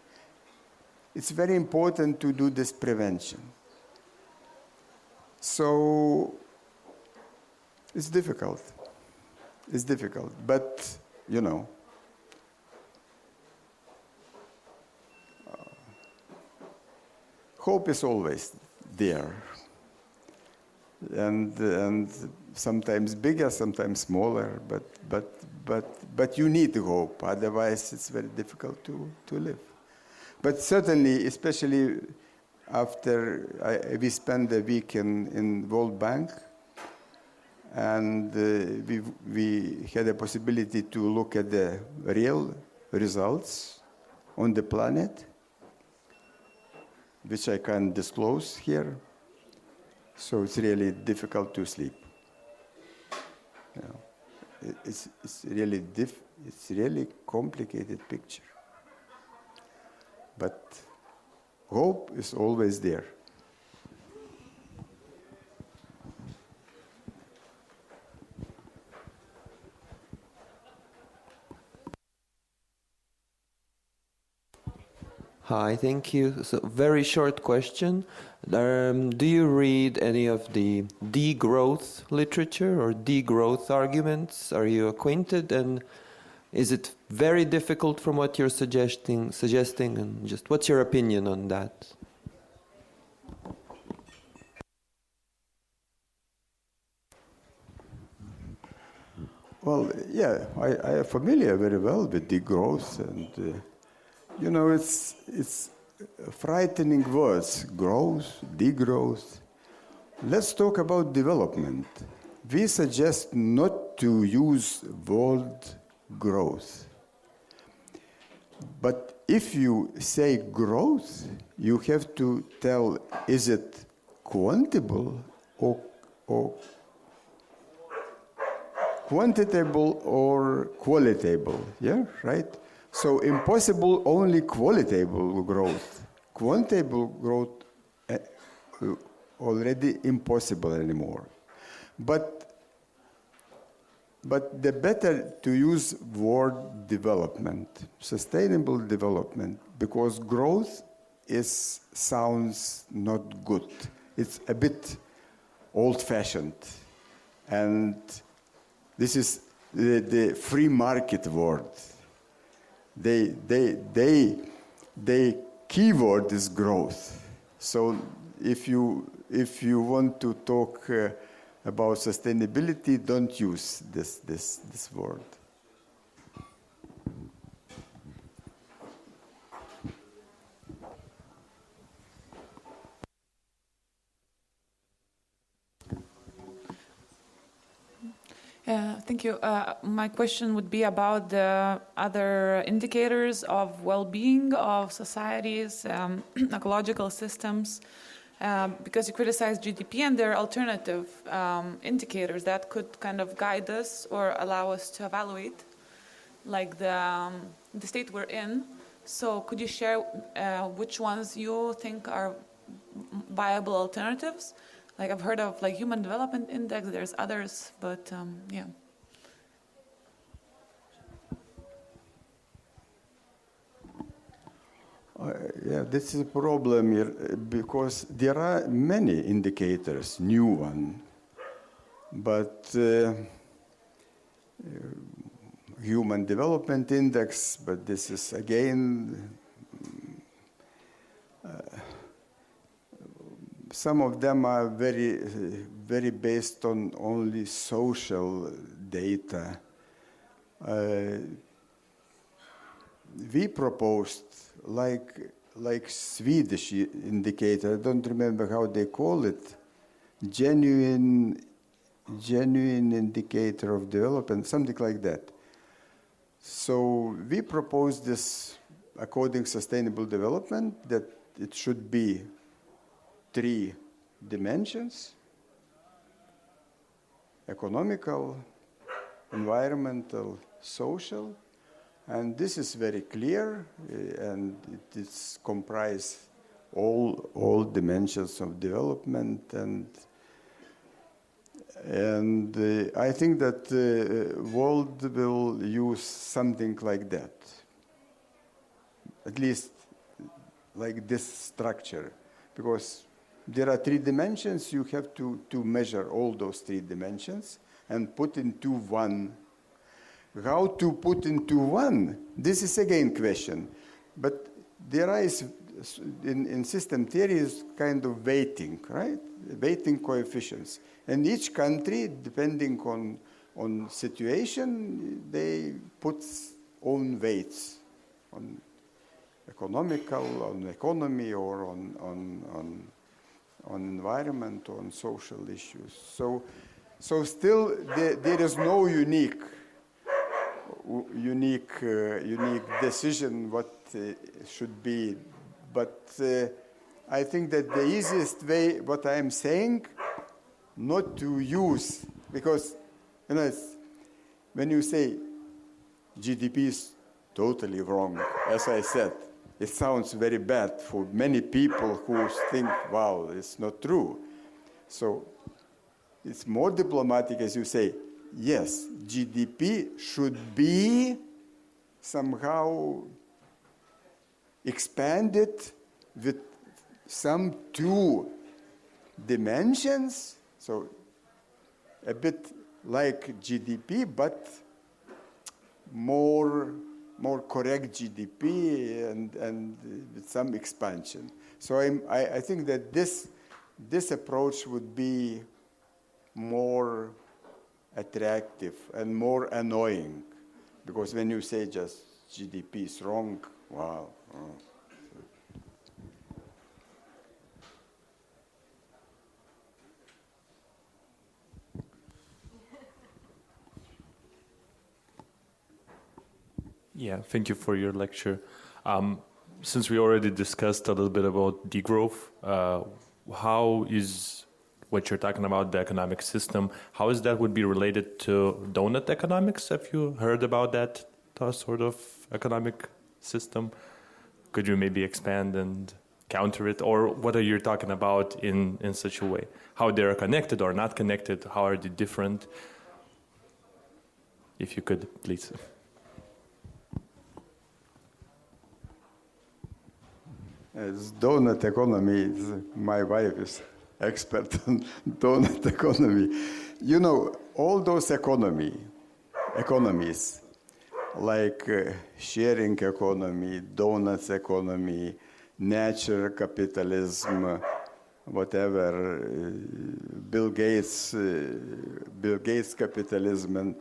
It's very important to do this prevention. So it's difficult. But hope is always there. And sometimes bigger, sometimes smaller, but you need hope. Otherwise, it's very difficult to live. But certainly, especially after we spent a week in World Bank, and we had a possibility to look at the real results on the planet, which I can't disclose here. So it's really difficult to sleep. You know, it's really complicated picture. But hope is always there. Hi, thank you. So, very short question. Do you read any of the degrowth literature or degrowth arguments? Are you acquainted? And is it very difficult from what you're suggesting? And just what's your opinion on that? Well, yeah, I am familiar very well with degrowth, and you know, it's frightening words: growth, degrowth. Let's talk about development. We suggest not to use word growth. But if you say growth, you have to tell, is it quantable or quantitable or qualitable? Yeah, right? So impossible only qualitable growth. Quantitable growth already impossible anymore. But the better to use word development, sustainable development, because growth sounds not good. It's a bit old-fashioned, and this is the free market word. The keyword is growth. So if you want to talk about sustainability, don't use this word. Thank you. My question would be about the other indicators of well-being of societies, ecological systems, because you criticize GDP, and there are alternative indicators that could kind of guide us or allow us to evaluate, like the state we're in. So could you share which ones you think are viable alternatives? Like I've heard of like Human Development Index, there's others, but yeah. Yeah, this is a problem here because there are many indicators, new one, but Human Development Index, but this is again, some of them are very based on only social data. We proposed like Swedish indicator, I don't remember how they call it, genuine indicator of development, something like that. So we proposed this according sustainable development, that it should be 3 dimensions: economical, environmental, social. And this is very clear, and it is comprised all dimensions of development, and I think that the world will use something like that, at least like this structure, because there are 3 dimensions. You have to measure all those 3 dimensions and put into one. How to put into one? This is again question. But there is in system theory is kind of weighting, right? Weighting coefficients. And each country, depending on situation, they put own weights on economical, on economy, or on environment, on social issues. So still there is no unique decision what should be. But I think that the easiest way, what I am saying, not to use, because when you say GDP is totally wrong, as I said, it sounds very bad for many people who think, wow, it's not true. So it's more diplomatic as you say, yes, GDP should be somehow expanded with some two dimensions, so a bit like GDP, but more correct GDP and with some expansion. So I think that this approach would be more attractive and more annoying, because when you say just GDP is wrong, wow. Yeah, thank you for your lecture. Since we already discussed a little bit about degrowth, how is what you're talking about, the economic system, how is that would be related to donut economics? Have you heard about that sort of economic system? Could you maybe expand and counter it? Or what are you talking about in such a way? How they are connected or not connected? How are they different? If you could, please. As donut economy, my wife is expert on donut economy. You know, all those economies, like sharing economy, donuts economy, natural capitalism, whatever, Bill Gates capitalism, and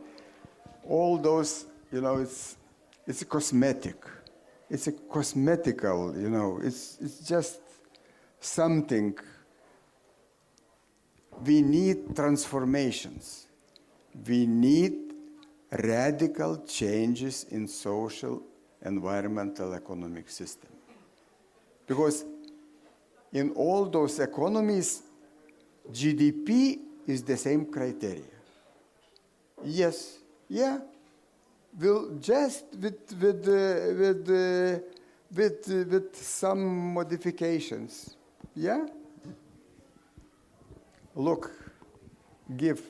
all those, it's cosmetic. It's a cosmetical, it's just something. We need transformations. We need radical changes in social, environmental, economic system. Because in all those economies, GDP is the same criteria. Yes, yeah. Will just with some modifications, yeah. Look, give,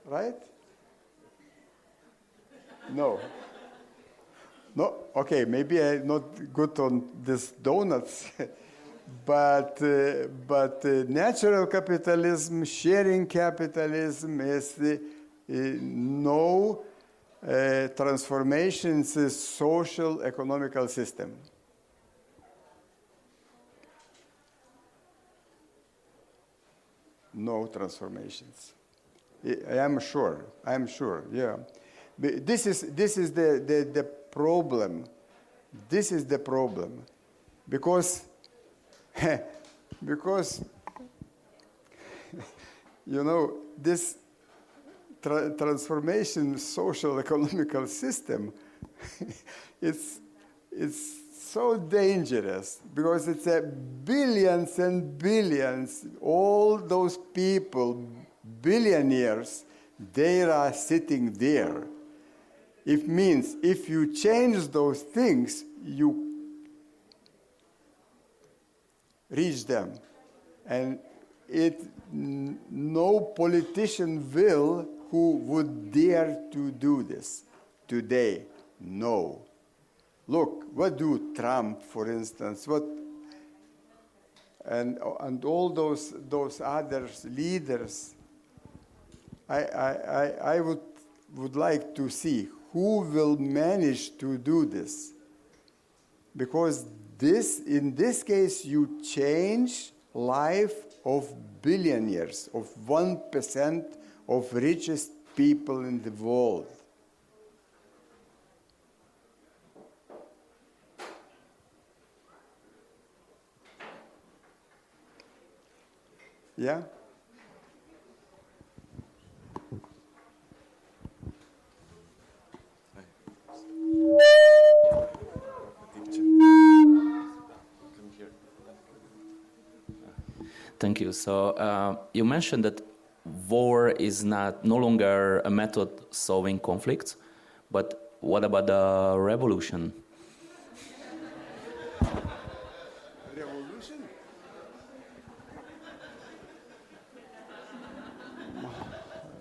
right? No. Okay, maybe I'm not good on this donuts, but natural capitalism, sharing capitalism is no transformations in social economical system. No transformations. I am sure, yeah. But this is the problem. This is the problem. Because this transformation social economical system, it's so dangerous, because it's billions and billions, all those people, billionaires, they are sitting there. It means if you change those things, you reach them. And no politician will who would dare to do this today. No. Look, what do Trump, for instance, and all those other leaders. I would like to see who will manage to do this, because in this case, you change life of billionaires, of 1% of richest people in the world. Yeah? Thank you. So you mentioned that war is no longer a method solving conflicts, but what about the revolution? Revolution?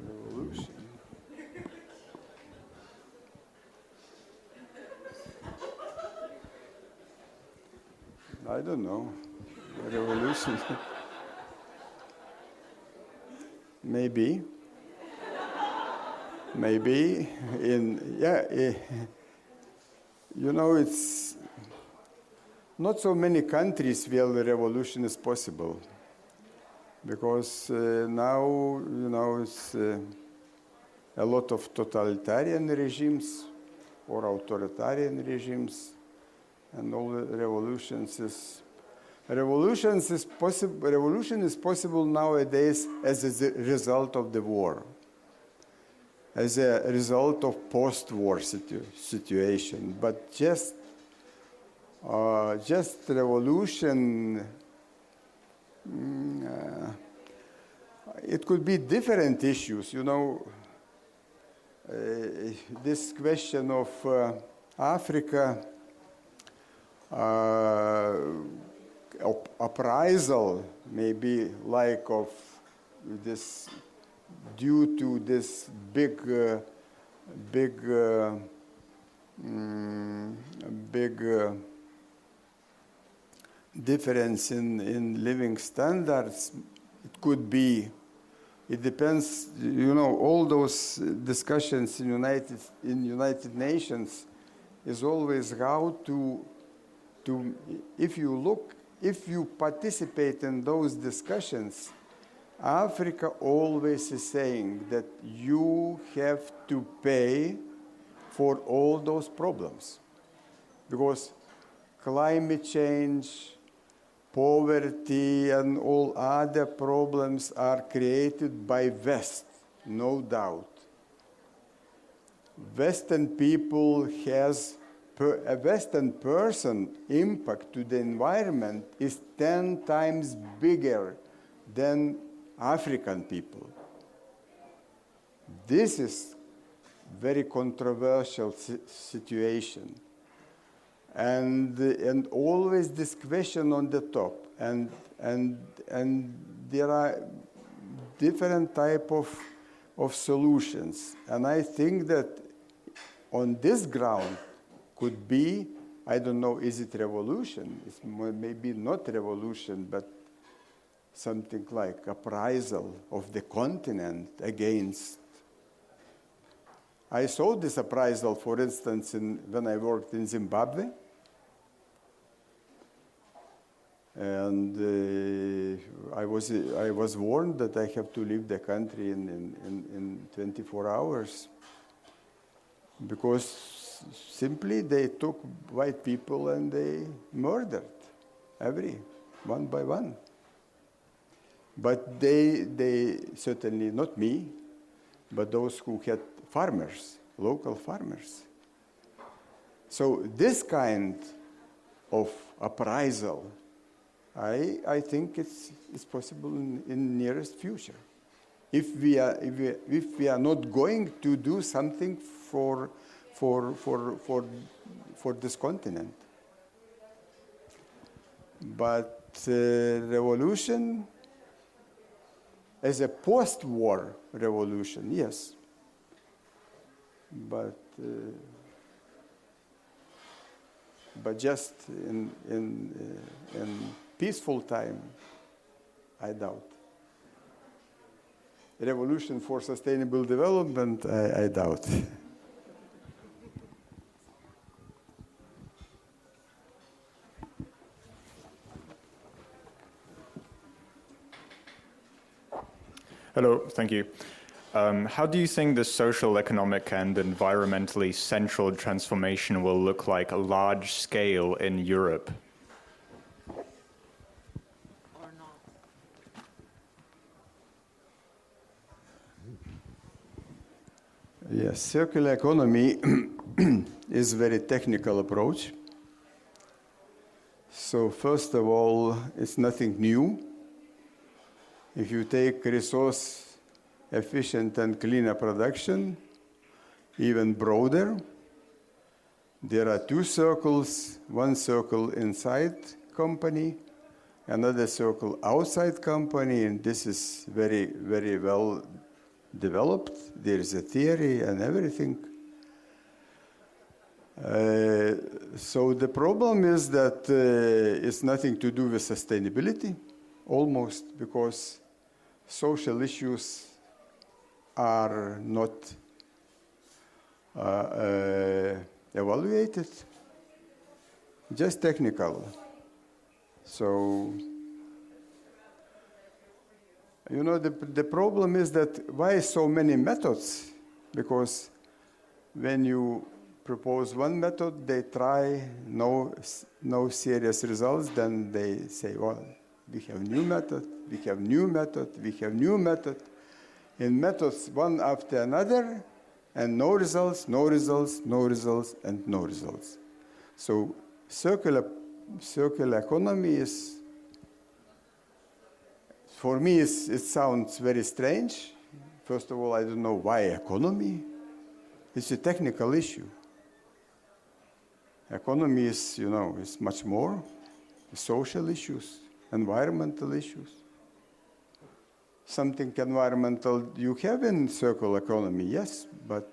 Revolution. I don't know. Revolution. Maybe. Maybe you know, it's not so many countries where the revolution is possible, because now, you know, it's a lot of totalitarian regimes or authoritarian regimes, and all the revolution is possible nowadays as a result of the war, as a result of post-war situation. But just revolution, it could be different issues. You know, this question of Africa, appraisal, maybe like of this, due to this big difference in living standards. It could be. It depends. You know, all those discussions in United Nations is always how to if you participate in those discussions, Africa always is saying that you have to pay for all those problems, because climate change, poverty, and all other problems are created by West, no doubt. Western people a Western person impact to the environment is 10 times bigger than African people. This is very controversial situation, and always this question on the top, and there are different type of solutions, and I think that on this ground could be, I don't know, is it revolution? It's maybe not revolution, but something like appraisal of the continent against. I saw this appraisal, for instance, when I worked in Zimbabwe. And I was warned that I have to leave the country in 24 hours, because simply they took white people and they murdered one by one. But they certainly not me, but those who had farmers, local farmers. So this kind of appraisal, I think it's possible in nearest future, if we are not going to do something for this continent. But revolution as a post-war revolution, yes. But just in peaceful time, I doubt. Revolution for sustainable development, I doubt. Hello, thank you. How do you think the social, economic, and environmentally central transformation will look like large scale in Europe? Yes, circular economy is a very technical approach. So first of all, it's nothing new. If you take resource efficient and cleaner production, even broader, there are two circles, one circle inside company, another circle outside company, and this is very, very well developed. There is a theory and everything. So the problem is that it's nothing to do with sustainability, almost, because social issues are not evaluated, just technical. So, you know, the problem is that why so many methods? Because when you propose one method, they try no serious results, then they say, well, we have new method, we have new method, we have new method. In methods one after another, and no results, no results, no results, and no results. So circular economy is, for me, it sounds very strange. First of all, I don't know why economy. It's a technical issue. Economy is, you know, is much more. Social issues, environmental issues. Something environmental you have in circular economy, yes, but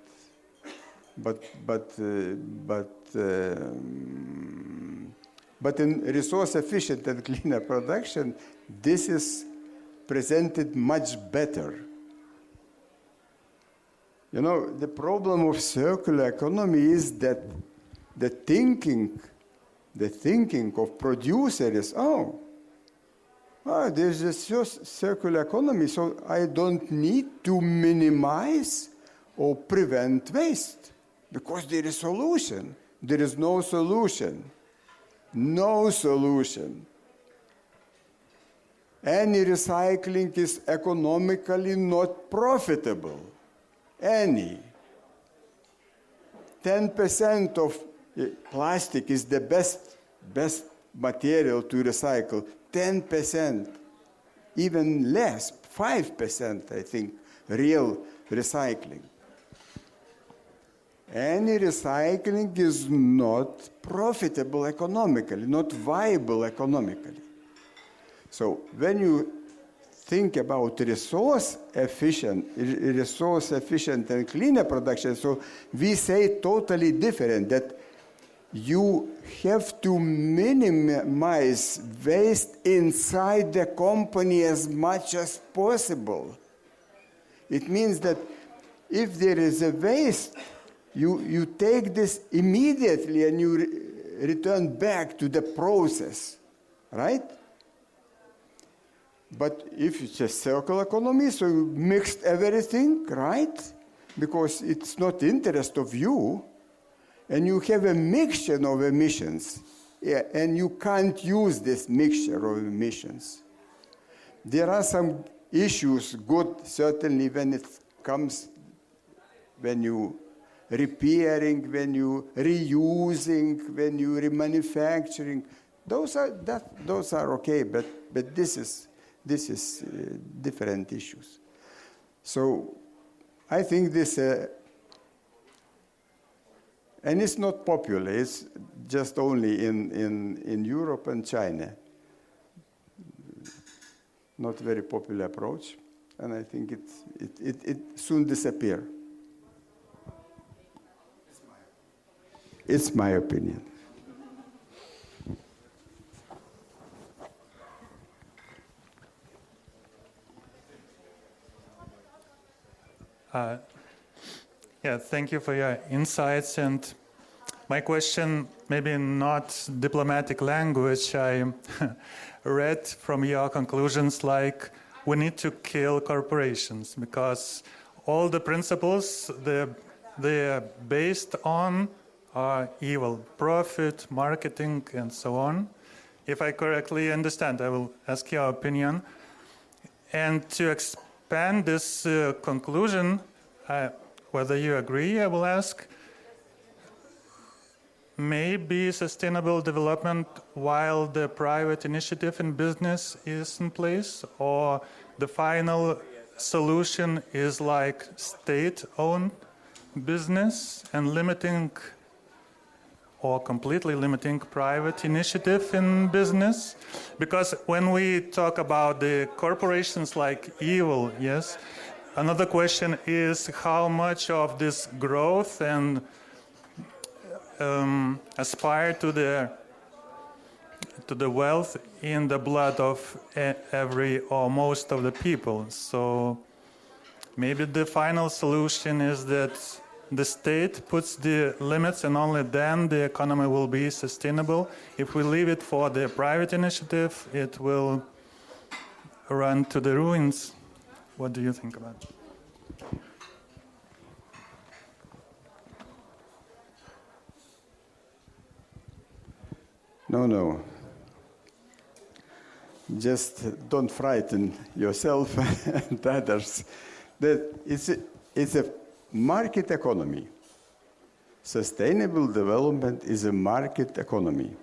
in resource efficient and cleaner production, this is presented much better. You know, the problem of circular economy is that the thinking of producer is, there's a circular economy, so I don't need to minimize or prevent waste because there is solution. There is no solution. No solution. Any recycling is economically not profitable. Any. 10% of plastic is the best material to recycle. 10%, even less, 5%, I think, real recycling. Any recycling is not profitable economically, not viable economically. So when you think about resource efficient and cleaner production, so we say totally different, that you have to minimize waste inside the company as much as possible. It means that if there is a waste, you take this immediately and you return back to the process, right? But if it's a circular economy, so you mixed everything, right? Because it's not interest of you. And you have a mixture of emissions, and you can't use this mixture of emissions. There are some issues good, certainly, when it comes, when you repairing, when you reusing, when you remanufacturing. Those are okay, but this is different issues. So I think this. And it's not popular, it's just only in Europe and China. Not very popular approach, and I think it soon disappear. It's my opinion. Yeah, thank you for your insights. And my question, maybe in not diplomatic language, I read from your conclusions like we need to kill corporations because all the principles they're based on are evil, profit, marketing, and so on. If I correctly understand, I will ask your opinion. And to expand this conclusion, whether you agree, I will ask, maybe sustainable development while the private initiative in business is in place, or the final solution is like state-owned business and limiting or completely limiting private initiative in business? Because when we talk about the corporations like evil, yes, another question is how much of this growth and aspire to the wealth in the blood of every or most of the people. So maybe the final solution is that the state puts the limits and only then the economy will be sustainable. If we leave it for the private initiative, it will run to the ruins. What do you think about it? No. Just don't frighten yourself and others. That it's a market economy. Sustainable development is a market economy,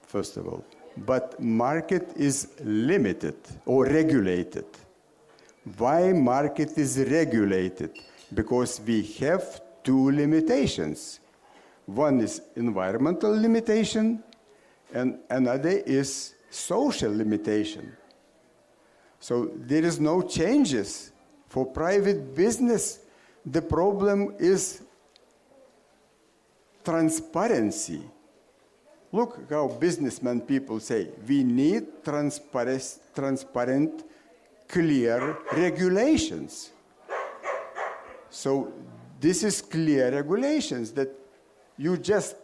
first of all. But market is limited or regulated. Why market is regulated? Because we have two limitations. One is environmental limitation, and another is social limitation. So there is no changes. For private business, the problem is transparency. Look how businessmen people say, we need transparent, clear regulations. So this is clear regulations that you just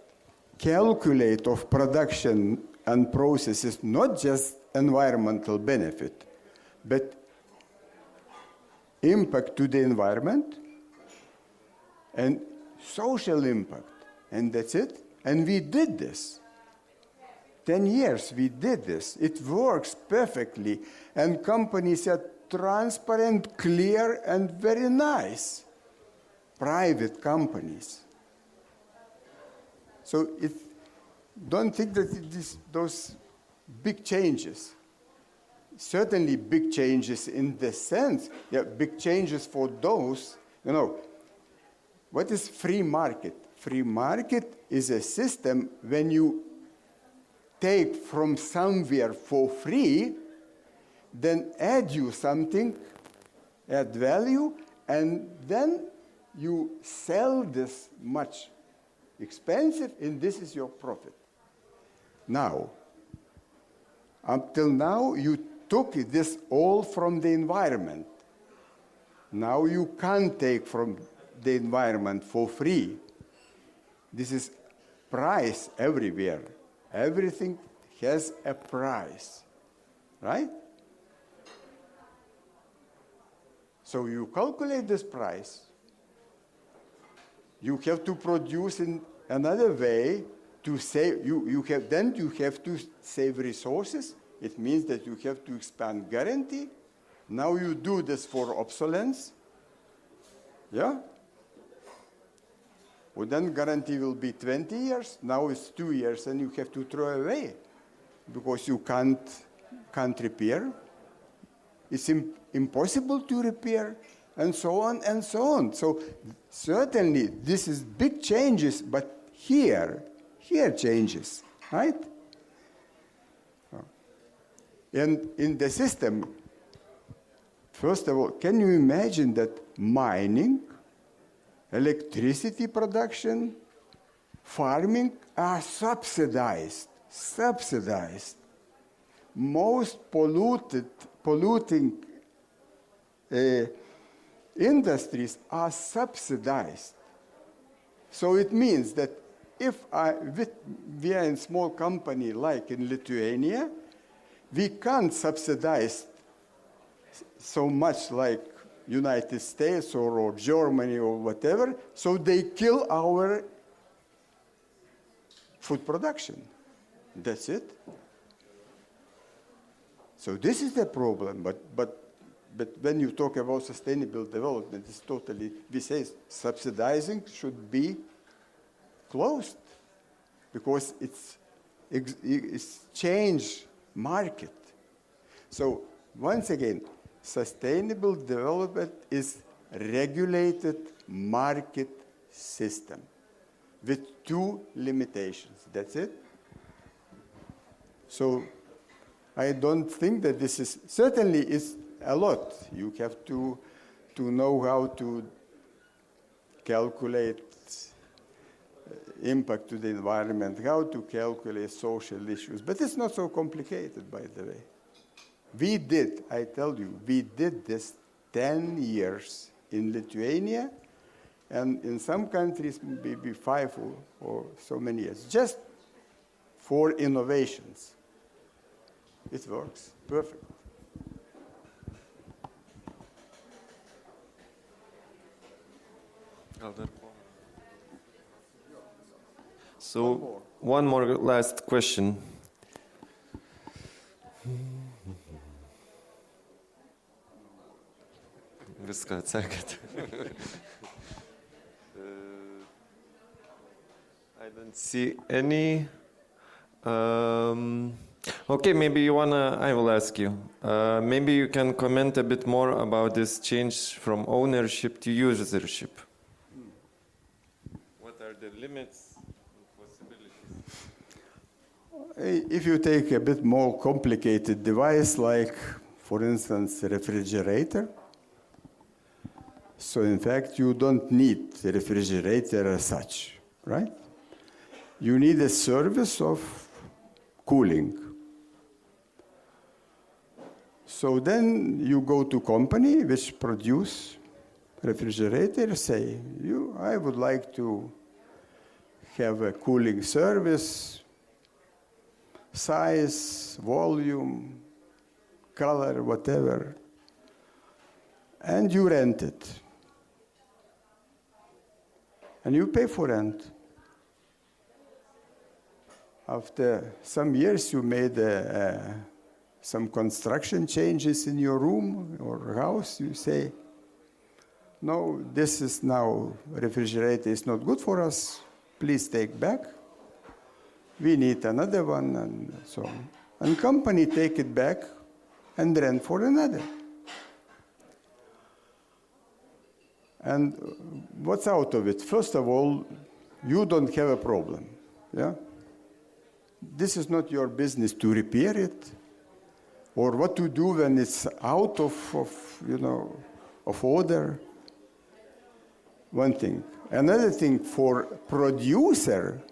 calculate of production and processes, not just environmental benefit, but impact to the environment and social impact. And that's it. And we did this. 10 years we did this. It works perfectly. And companies are transparent, clear, and very nice. Private companies. So don't think that those big changes, certainly big changes in the sense, big changes for those, what is free market? Free market is a system when you take from somewhere for free, then add you something, add value, and then you sell this much expensive, and this is your profit. Now, until now, you took this all from the environment. Now you can't take from the environment for free. This is price everywhere. Everything has a price, right? So you calculate this price. You have to produce in another way to save. You have to save resources. It means that you have to expand guarantee. Now you do this for obsolescence. Yeah? Well, then guarantee will be 20 years. Now it's 2 years, and you have to throw away because you can't repair. It's impossible to repair, and so on and so on. So certainly this is big changes, but here changes, right? And in the system, first of all, can you imagine that mining, electricity production, farming are subsidized. Most polluting industries are subsidized. So it means that if we are in a small company like in Lithuania, we can't subsidize so much like United States or Germany or whatever, so they kill our food production. That's it. So this is the problem, but when you talk about sustainable development, it's totally, we say subsidizing should be closed because it's change market. So once again, sustainable development is regulated market system with two limitations. That's it. So I don't think that this is, certainly is a lot. You have to know how to calculate impact to the environment, how to calculate social issues. But it's not so complicated, by the way. We did, I tell you, we did this 10 years in Lithuania, and in some countries, maybe 5 or so many years, just for innovations. It works perfect. So, one more last question. Viską atsakėt. I don't see any. Okay, maybe you wanna, I will ask you. Maybe you can comment a bit more about this change from ownership to usership. What are the limits and possibilities? If you take a bit more complicated device, like, for instance, a refrigerator, so in fact, you don't need a refrigerator as such, right? You need a service of cooling. So then you go to company which produce refrigerator, say, I would like to have a cooling service, size, volume, color, whatever, and you rent it. And you pay for rent. After some years, you made some construction changes in your room or house. You say, no, this is now, refrigerator is not good for us. Please take back. We need another one, and so on. And company take it back and rent for another. And what's out of it? First of all, you don't have a problem. Yeah? This is not your business to repair it, or what to do when it's out of order. One thing. Another thing, for producer,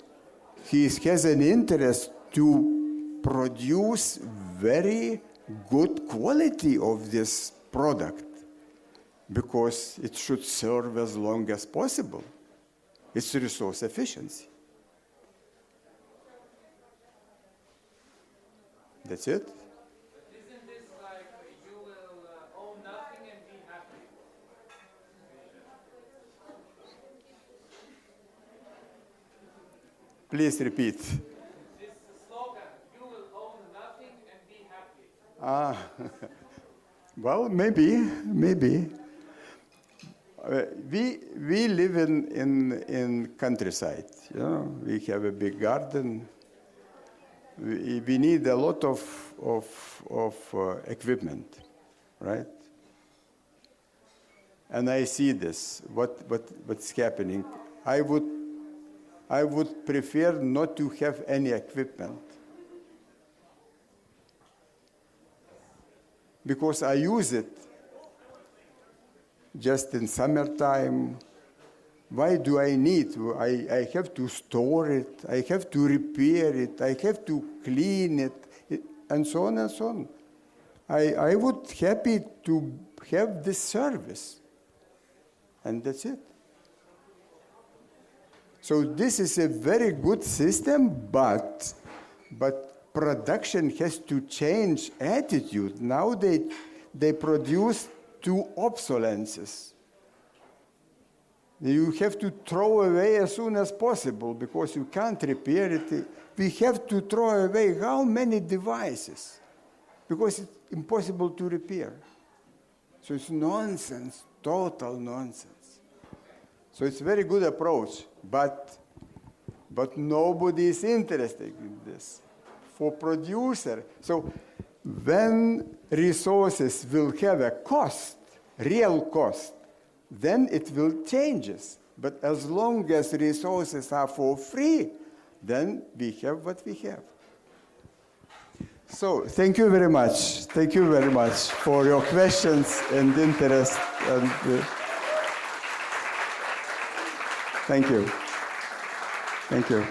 he has an interest to produce very good quality of this product, because it should serve as long as possible. It's resource efficiency. That's it. But isn't this like you will own nothing and be happy? Please repeat. This slogan, you will own nothing and be happy. Well, maybe. We live in countryside. You know? We have a big garden. We need a lot of equipment, right? And I see this. What's happening? I would prefer not to have any equipment, because I use it just in summertime. Why do I need? I have to store it, I have to repair it, I have to clean it, and so on and so on. I would happy to have this service, and that's it. So this is a very good system, but production has to change attitude. Now they produce two obsolences. You have to throw away as soon as possible because you can't repair it. We have to throw away how many devices? Because it's impossible to repair. So it's nonsense, total nonsense. So it's a very good approach, but nobody is interested in this. For producer, so when resources will have a cost, real cost, then it will change. But as long as resources are for free, then we have what we have. So thank you very much. Thank you very much for your questions and interest. And, thank you. Thank you.